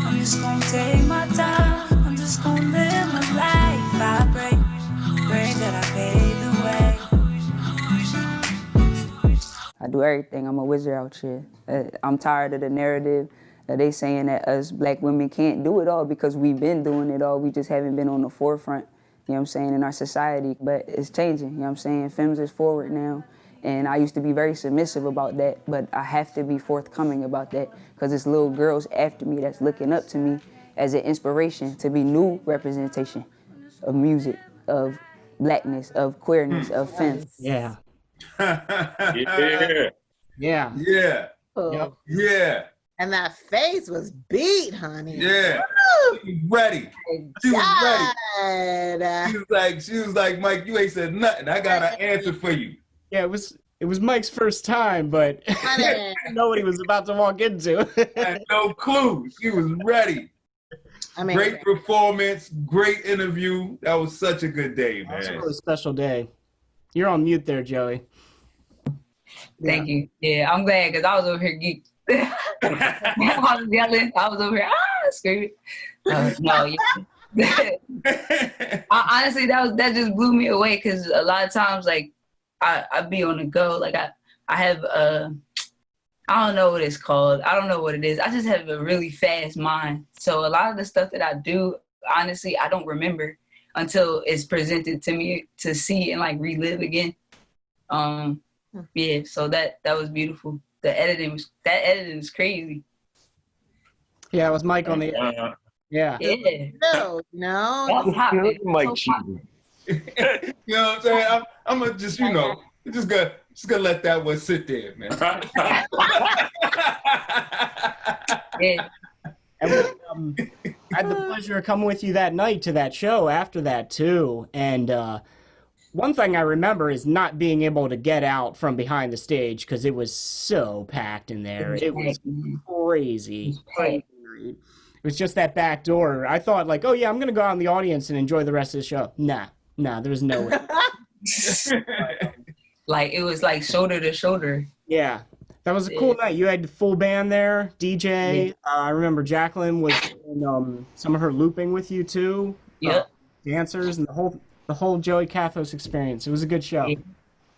I'm just gonna take my time. I'm just gonna live my life. I pray that I pave the way. I do everything. I'm a wizard out here. I'm tired of the narrative that they saying that us black women can't do it all because we've been doing it all. We just haven't been on the forefront, you know what I'm saying, in our society. But it's changing, you know what I'm saying? Femmes is forward now. And I used to be very submissive about that, but I have to be forthcoming about that because it's little girls after me that's looking up to me as an inspiration to be new representation of music, of blackness, of queerness, of femme. Yeah. Yeah. Yeah. Yeah. Oh. Yeah. And that face was beat, honey. Yeah. She was ready. She was ready. She was like, Mike, you ain't said nothing. I got an answer for you. Yeah, it was Mike's first time, but I didn't know what he was about to walk into. I had no clue. She was ready. Great performance, great interview. That was such a good day, man. That was a really special day. You're on mute there, Joey. Thank you. Yeah, I'm glad because I was over here geeked. I was yelling. I was over here screaming. No, yeah. Honestly, that just blew me away because a lot of times, like, I be on the go. Like I have I don't know what it's called. I don't know what it is. I just have a really fast mind. So a lot of the stuff that I do, honestly, I don't remember until it's presented to me to see and like relive again. Yeah, so that was beautiful. That editing is crazy. Yeah, it was Mike on the edit. Yeah. No. That's hot, Mike cheating. You know what I'm saying? I'm gonna just, just gonna let that one sit there, man. Yeah. And I had the pleasure of coming with you that night to that show after that too. And one thing I remember is not being able to get out from behind the stage because it was so packed in there. It was crazy. It was just that back door. I thought like, oh yeah, I'm gonna go out in the audience and enjoy the rest of the show. Nah, there's no way. Like it was like shoulder to shoulder. Yeah, that was a cool night. You had the full band there, DJ. Yeah. I remember Jacqueline was in, some of her looping with you too. Yep. Dancers and the whole Joie Kathos experience. It was a good show. Yeah.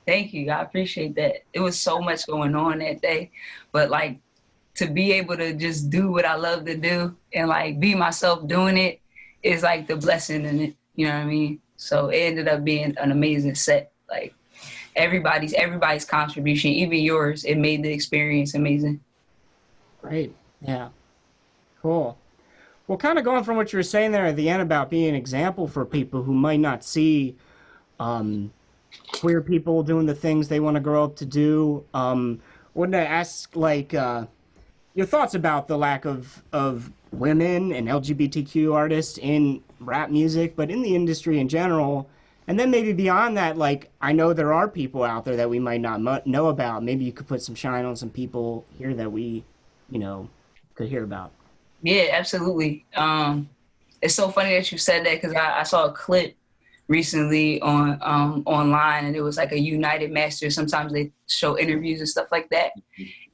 Thank you. I appreciate that. It was so much going on that day, but like to be able to just do what I love to do and like be myself doing it is like the blessing in it. You know what I mean? So it ended up being an amazing set. Like everybody's contribution, even yours, it made the experience amazing. Great. Yeah. Cool. Well, kind of going from what you were saying there at the end about being an example for people who might not see queer people doing the things they want to grow up to do. Wanted to ask, like, your thoughts about the lack of women and LGBTQ artists in rap music, but in the industry in general. And then maybe beyond that, like, I know there are people out there that we might not know about. Maybe you could put some shine on some people here that we, you know, could hear about. Yeah, absolutely. It's so funny that you said that, because I saw a clip recently on online, and it was like a United Master. Sometimes they show interviews and stuff like that.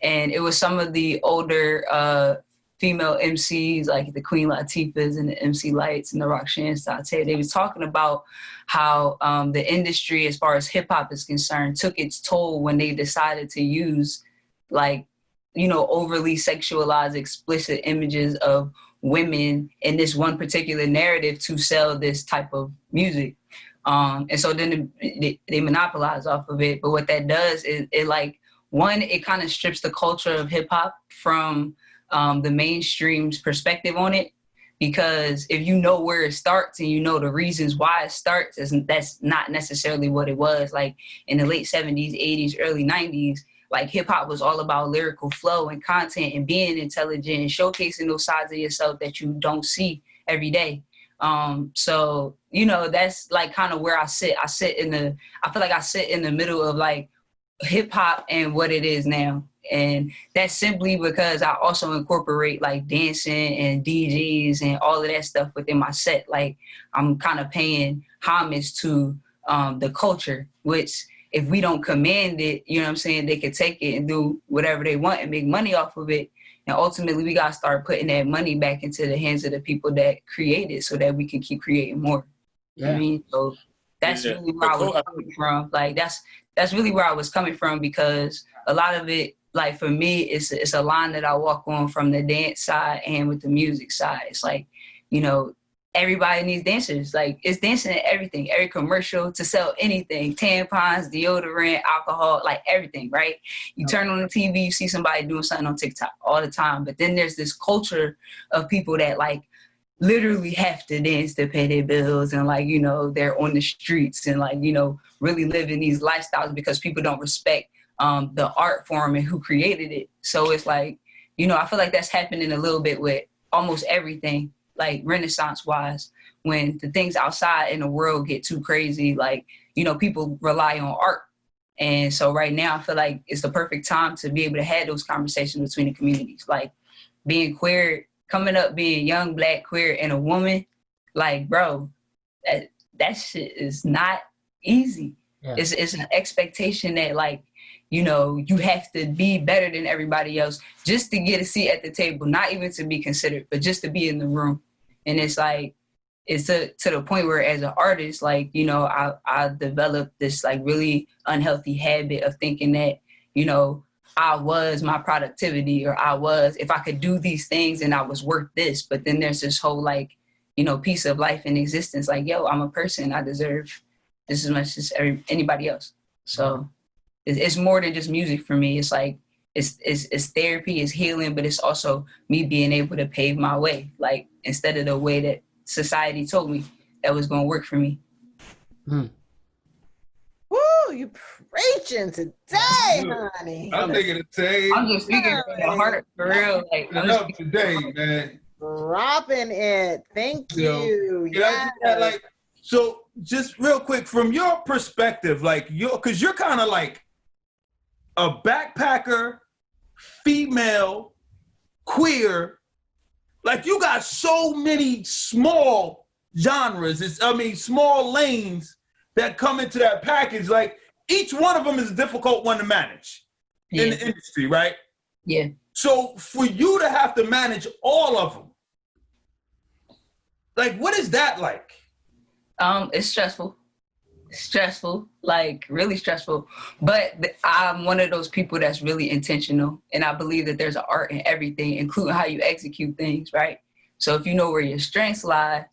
And it was some of the older female MCs, like the Queen Latifahs and the MC Lights and the Roxanne Sante. They was talking about how the industry, as far as hip hop is concerned, took its toll when they decided to use, like, you know, overly sexualized, explicit images of women in this one particular narrative to sell this type of music. And so then they monopolize off of it. But what that does is it, like, one, it kind of strips the culture of hip hop from the mainstream's perspective on it. Because if you know where it starts and you know the reasons why it starts, that's not necessarily what it was. Like in the late 70s, 80s, early 90s, like hip hop was all about lyrical flow and content and being intelligent and showcasing those sides of yourself that you don't see every day. So, you know, that's like kind of where I sit. I feel like I sit in the middle of like hip hop and what it is now. And that's simply because I also incorporate like dancing and DJs and all of that stuff within my set. Like I'm kind of paying homage to the culture, which if we don't command it, you know what I'm saying, they could take it and do whatever they want and make money off of it. And ultimately we got to start putting that money back into the hands of the people that create it so that we can keep creating more. Yeah. You know what I mean? So that's really where I was coming from. Like that's really where I was coming from, because a lot of it, like for me, it's a line that I walk on from the dance side and with the music side. It's like, you know, everybody needs dancers. Like it's dancing in everything, every commercial to sell anything, tampons, deodorant, alcohol, like everything, right? You turn on the TV, you see somebody doing something on TikTok all the time. But then there's this culture of people that like literally have to dance to pay their bills, and like, you know, they're on the streets and like, you know, really living these lifestyles because people don't respect the art form and who created it. So it's like, you know, I feel like that's happening a little bit with almost everything, like Renaissance wise, when the things outside in the world get too crazy, like, you know, people rely on art. And so right now I feel like it's the perfect time to be able to have those conversations between the communities, like being queer, coming up, being young, Black, queer, and a woman. Like, bro, that shit is not easy. Yeah. It's an expectation that, like, you know, you have to be better than everybody else just to get a seat at the table, not even to be considered, but just to be in the room. And it's like, it's to the point where as an artist, like, you know, I developed this like really unhealthy habit of thinking that, you know, I was my productivity, or I was, if I could do these things and I was worth this. But then there's this whole like, you know, piece of life and existence. Like, yo, I'm a person. I deserve just as much as anybody else. So it's more than just music for me. It's like, it's therapy, it's healing, but it's also me being able to pave my way, like instead of the way that society told me that was going to work for me. Woo, you preaching today, honey. I'm thinking the same. I'm just speaking from the heart, for real. Like, I'm up today, man. Dropping it. Thank you. Yes. Like, so just real quick, from your perspective, like because you're kind of like a backpacker, female, queer, like you got so many small genres, small lanes that come into that package. Like each one of them is a difficult one to manage in the industry, right? Yeah. So for you to have to manage all of them, like what is that like? It's stressful. Stressful, like really stressful. But I'm one of those people that's really intentional. And I believe that there's an art in everything, including how you execute things, right? So if you know where your strengths lie,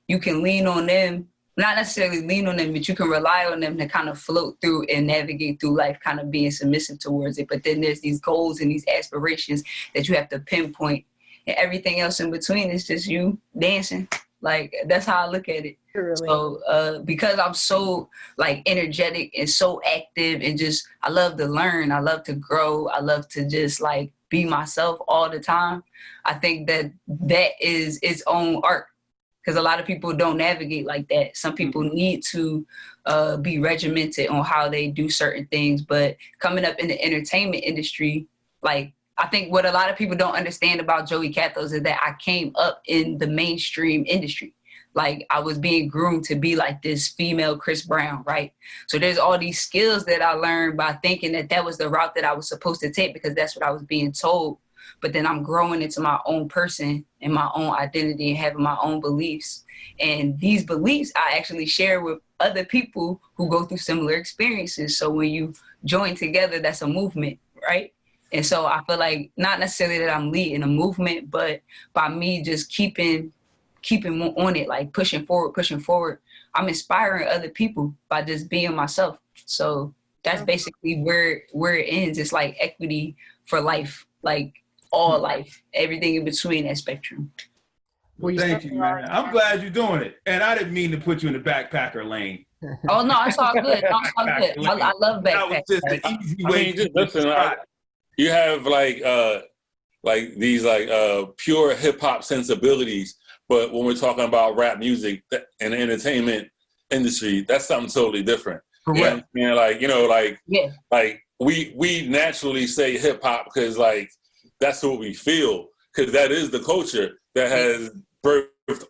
you can lean on them, not necessarily lean on them, but you can rely on them to kind of float through and navigate through life, kind of being submissive towards it. But then there's these goals and these aspirations that you have to pinpoint. And everything else in between is just you dancing. Like that's how I look at it. Really. So because I'm so like energetic and so active and just I love to learn, I love to grow, I love to just like be myself all the time. I think that is its own art, because a lot of people don't navigate like that. Some people need to be regimented on how they do certain things. But coming up in the entertainment industry, like I think what a lot of people don't understand about Joie Kathos is that I came up in the mainstream industry. Like I was being groomed to be like this female Chris Brown, right? So there's all these skills that I learned by thinking that was the route that I was supposed to take because that's what I was being told. But then I'm growing into my own person and my own identity and having my own beliefs. And these beliefs I actually share with other people who go through similar experiences. So when you join together, that's a movement, right? And so I feel like not necessarily that I'm leading a movement, but by me just keeping on it, like pushing forward, I'm inspiring other people by just being myself. So that's basically where it ends. It's like equity for life, like all life, everything in between that spectrum. Well, thank you, man. I'm glad you're doing it. And I didn't mean to put you in the backpacker lane. Oh, no, it's all good. No, it's all good. I love backpacks. That was just an easy way. Just listen, you have like these pure hip hop sensibilities, but when we're talking about rap music and the entertainment industry, that's something totally different. Correct. Like we naturally say hip hop because like that's what we feel, because that is the culture that has birthed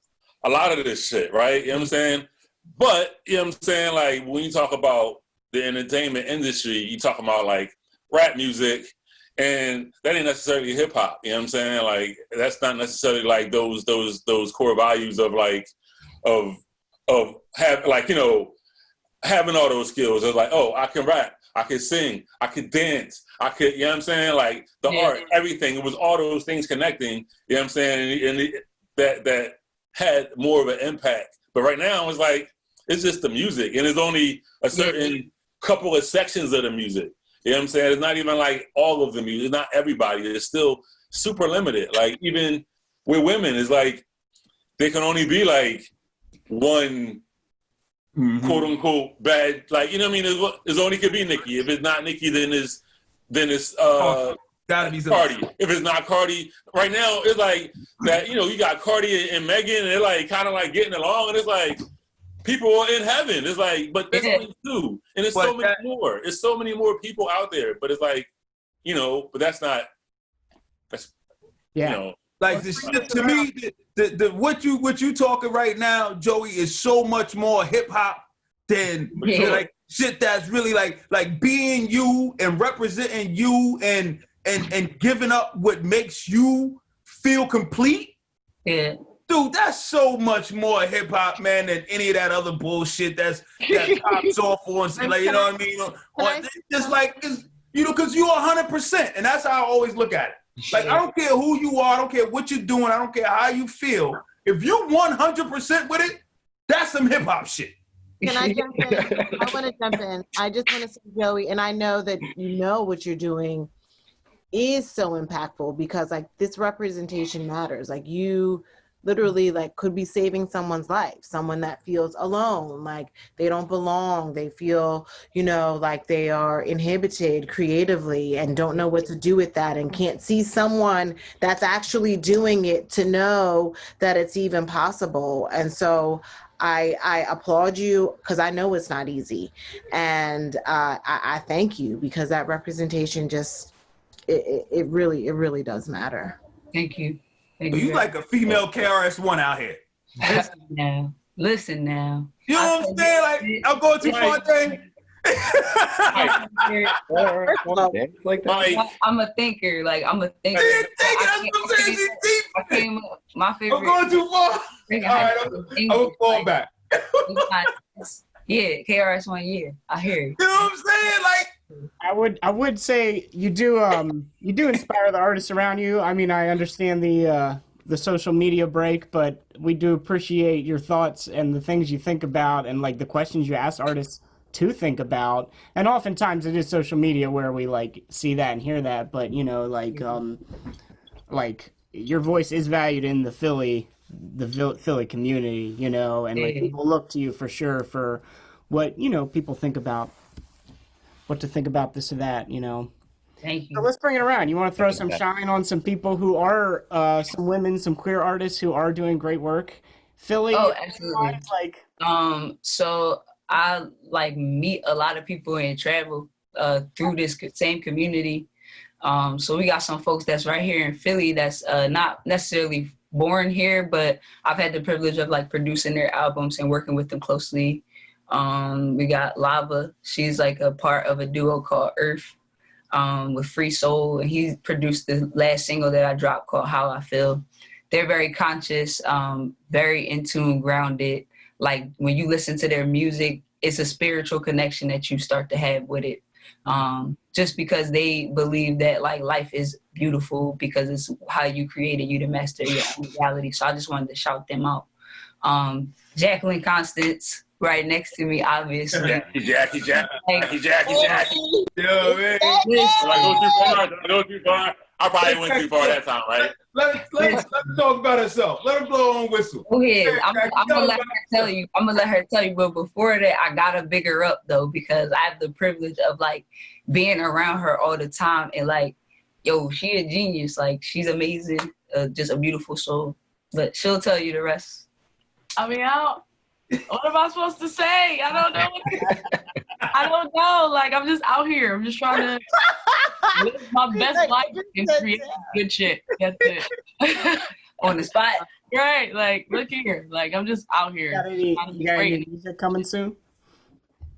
a lot of this shit, right? You know what I'm saying? But you know what I'm saying, like when you talk about the entertainment industry, you talk about like rap music. And that ain't necessarily hip hop, you know what I'm saying? Like that's not necessarily like those core values of having all those skills. It's like, oh, I can rap, I can sing, I can dance, I could, you know what I'm saying? Like the art, everything. It was all those things connecting, you know what I'm saying? And that had more of an impact. But right now it's like it's just the music, and it's only a certain couple of sections of the music. You know what I'm saying? It's not even like all of the music. It's not everybody. It's still super limited. Like even with women, it's like they can only be like one quote unquote bad. Like, you know what I mean? It's only could be Nicki. If it's not Nicki, then it's gotta be Cardi. If it's not Cardi, right now it's like that. You know, you got Cardi and Megan, and they're like kind of like getting along, and it's like. People are in heaven. It's like, but there's only two. And there's so many more. There's so many more people out there. But it's like, you know, but that's you know. Like the shit to me, the what you talking right now, Joey, is so much more hip hop than like shit that's really like being you and representing you and giving up what makes you feel complete. Yeah. Dude, that's so much more hip hop, man, than any of that other bullshit that pops off on, like, you know what I mean? Just like, you know, because you're 100%, and that's how I always look at it. Like, I don't care who you are, I don't care what you're doing, I don't care how you feel. If you're 100% with it, that's some hip hop shit. Can I jump in? I want to jump in. I just want to say, Joey, and I know that you know what you're doing is so impactful because, like, this representation matters. Like, you literally like could be saving someone's life, someone that feels alone, like they don't belong, they feel, you know, like they are inhibited creatively and don't know what to do with that and can't see someone that's actually doing it to know that it's even possible. And so I applaud you because I know it's not easy. And I thank you because that representation just, it really does matter. Thank you. You like a female KRS-One out here. Listen now. You know what I'm saying? Like, I'm going too far, thing. I'm a thinker. Like, I'm a thinker. My favorite. I'm going too far. All right, I'm going to fall back. Yeah, KRS-One, yeah. I hear you. You know what I'm saying? Like, I would say you do inspire the artists around you. I mean, I understand the social media break, but we do appreciate your thoughts and the things you think about and like the questions you ask artists to think about. And oftentimes it is social media where we like see that and hear that, but you know, like your voice is valued in the Philly the Philly community, you know, and like people look to you for sure for what, you know, people think about, what to think about this or that, you know. Thank you. So let's bring it around. You want to throw some shine on some people who are some women, some queer artists who are doing great work? Philly. Oh, absolutely. Like, so I like meet a lot of people and travel through this same community. So we got some folks that's right here in Philly that's not necessarily born here, but I've had the privilege of like producing their albums and working with them closely. We got Lava. She's like a part of a duo called Earth with Free Soul, and he produced the last single that I dropped called How I Feel. They're very conscious, very in tune, grounded. Like when you listen to their music, it's a spiritual connection that you start to have with it. Just because they believe that like life is beautiful because it's how you created you to master your own reality. So I just wanted to shout them out. Jacqueline Constance, right next to me, obviously. Jackie. Yo, man. I go too far. I probably went too far that time, right? Let her talk about herself. Let her blow her own whistle. Go ahead. I'm gonna let her tell you. But before that, I gotta big her up though, because I have the privilege of like being around her all the time and like, yo, she a genius. Like she's amazing, just a beautiful soul. But she'll tell you the rest. I mean, what am I supposed to say? I don't know. I don't know. Like, I'm just out here. I'm just trying to live my best life and create good shit. That's it. On the spot. Right. Like, look here. Like, I'm just out here. You got any music coming soon?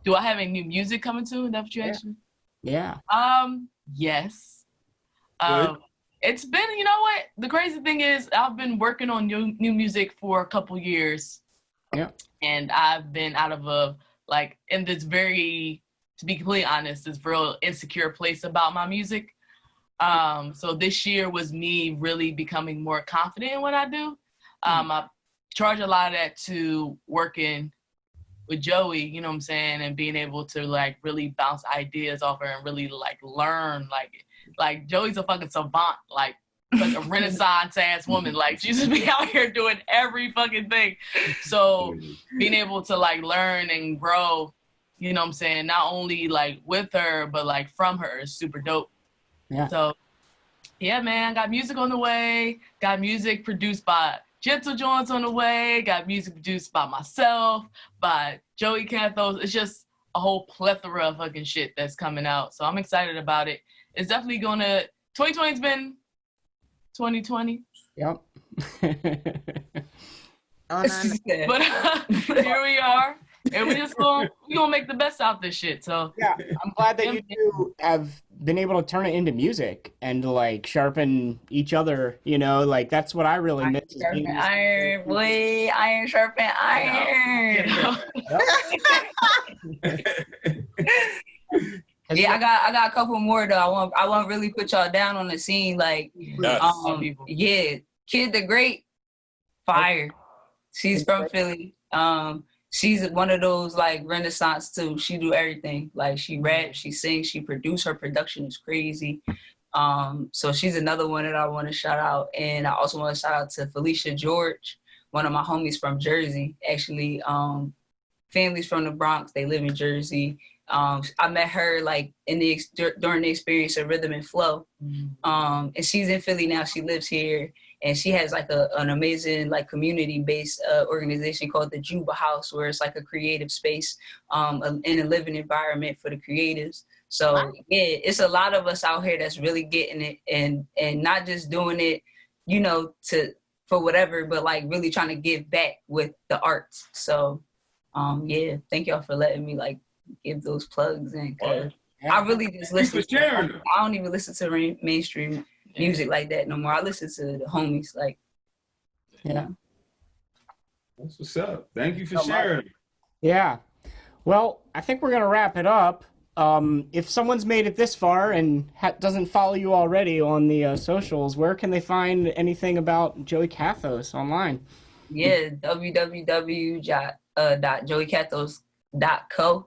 Do I have any new music coming soon? Is that what you asked me? Yeah. Yes. It's been, you know what? The crazy thing is I've been working on new music for a couple years. Yeah. And I've been out of in this very, to be completely honest, this real insecure place about my music. So this year was me really becoming more confident in what I do. I charge a lot of that to working with Joie, you know what I'm saying, and being able to like really bounce ideas off her and really like learn. Like Joey's a fucking savant, like a Renaissance ass woman. Like she just be out here doing every fucking thing. So being able to like learn and grow, you know what I'm saying, not only like with her, but like from her is super dope. Yeah. So yeah, man, got music on the way, got music produced by Gentle Joints on the way, got music produced by myself, by Joie Kathos. It's just a whole plethora of fucking shit that's coming out. So I'm excited about it. It's definitely 2020's been 2020. Yep. But here we are. And we're gonna make the best out of this shit. So yeah, I'm glad that you two have been able to turn it into music and to like sharpen each other, you know, like that's what I really miss. Sharpen iron, boy, iron sharpen iron. Yeah, I got a couple more though. I won't really put y'all down on the scene. Like, yeah, Kid the Great, fire. She's from Philly. She's one of those like Renaissance too. She do everything. Like she raps, she sings, she produce. Her production is crazy. So she's another one that I want to shout out. And I also want to shout out to Felicia George, one of my homies from Jersey. Actually, family's from the Bronx. They live in Jersey. I met her like during the experience of Rhythm and Flow. And she's in Philly now. She lives here. And she has like an amazing like community-based organization called the Juba House, where it's like a creative space in a living environment for the creatives. So yeah, it's a lot of us out here that's really getting it and not just doing it, you know, for whatever, but like really trying to give back with the arts. So yeah, thank y'all for letting me like give those plugs in. I really just listen. I don't even listen to mainstream music like that no more. I listen to the homies, like, yeah. That's what's up. Thank you for sharing. Yeah. Well, I think we're gonna wrap it up. If someone's made it this far and doesn't follow you already on the socials, where can they find anything about Joie Kathos online? Yeah, www.joiekathos.co,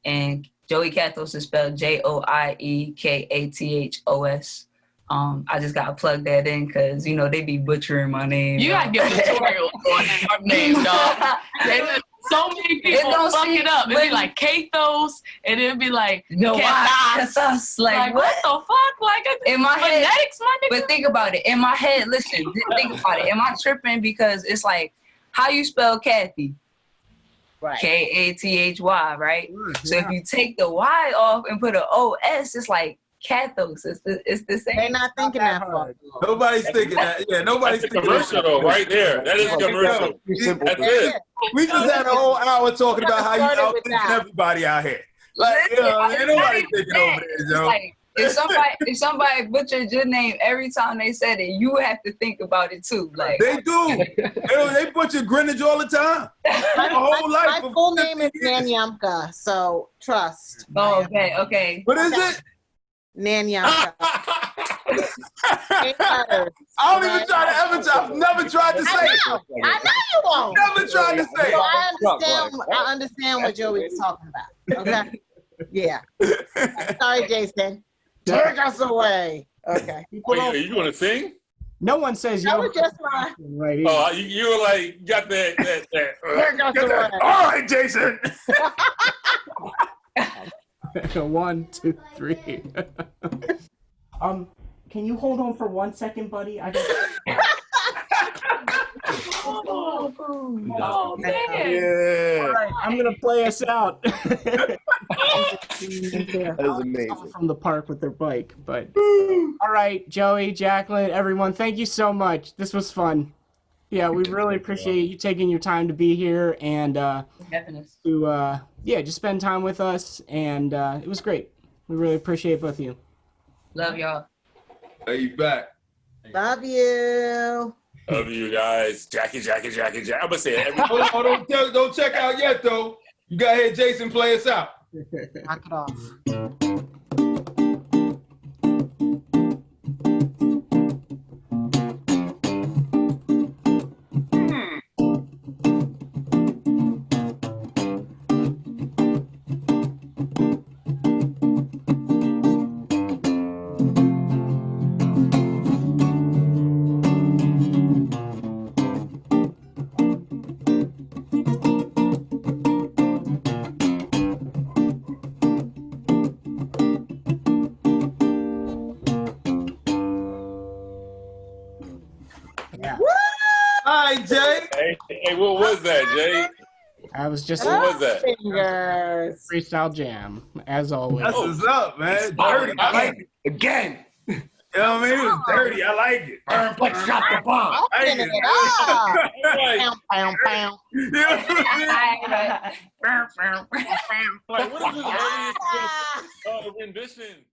and Joie Kathos is spelled JoieKathos. I just gotta plug that in because you know they be butchering my name. You gotta get tutorials on our name, dog. So many people fuck it up. It'd be like Kathos, and it'd be like Kathos. Like what the fuck? Like in my head, phonetics, my nigga. but think about it. In my head, listen, think about it. Am I tripping because it's like how you spell Kathy? Right. Kathy, right? Yeah. So if you take the Y off and put an OS, it's like Kathos. It's the same. They're not thinking that far. Nobody's thinking that. Yeah, nobody's thinking Commercial though, right there. That is commercial. That's it. We just had a whole hour talking about how you out thinking everybody out here. Like, you know, ain't nobody thinking over there, Joe. Like, if somebody butchered your name every time they said it, you have to think about it too. Like they do. They butcher Greenwich all the time. My full name is Nanyamka, so trust. Oh, okay. What is it? Nanyamka. I don't even try to I've never tried to say it. I know you won't. Never tried to say it. I understand what Joey was talking about. Okay. Yeah. Sorry, Jason. Take us away. Okay. Wait, are you going to sing? No one says that was just my. Right. Oh, you were like got that. Take us away. All right, Jason. 1, 2, 3. Can you hold on for 1 second, buddy? Oh man! Yeah. All right, I'm gonna play us out. That was amazing. From the park with their bike, but all right, Joey, Jacqueline, everyone, thank you so much. This was fun. Yeah, we really appreciate you taking your time to be here and to just spend time with us, and it was great. We really appreciate both of you. Love y'all. Are you back? Love you. Love you guys. Jackie. I'm gonna say it every Hold on, don't check out yet though. You gotta hear Jason play us out. Knock it off. Jay. Hey, what was that, Jay? I was just what was that? Freestyle jam, as always. That's what's up, man. Dirty. I like it. Again. You know what I mean? It was dirty. I like it. Burn, let's drop the bomb. I'm I it up. What is this earliest rendition?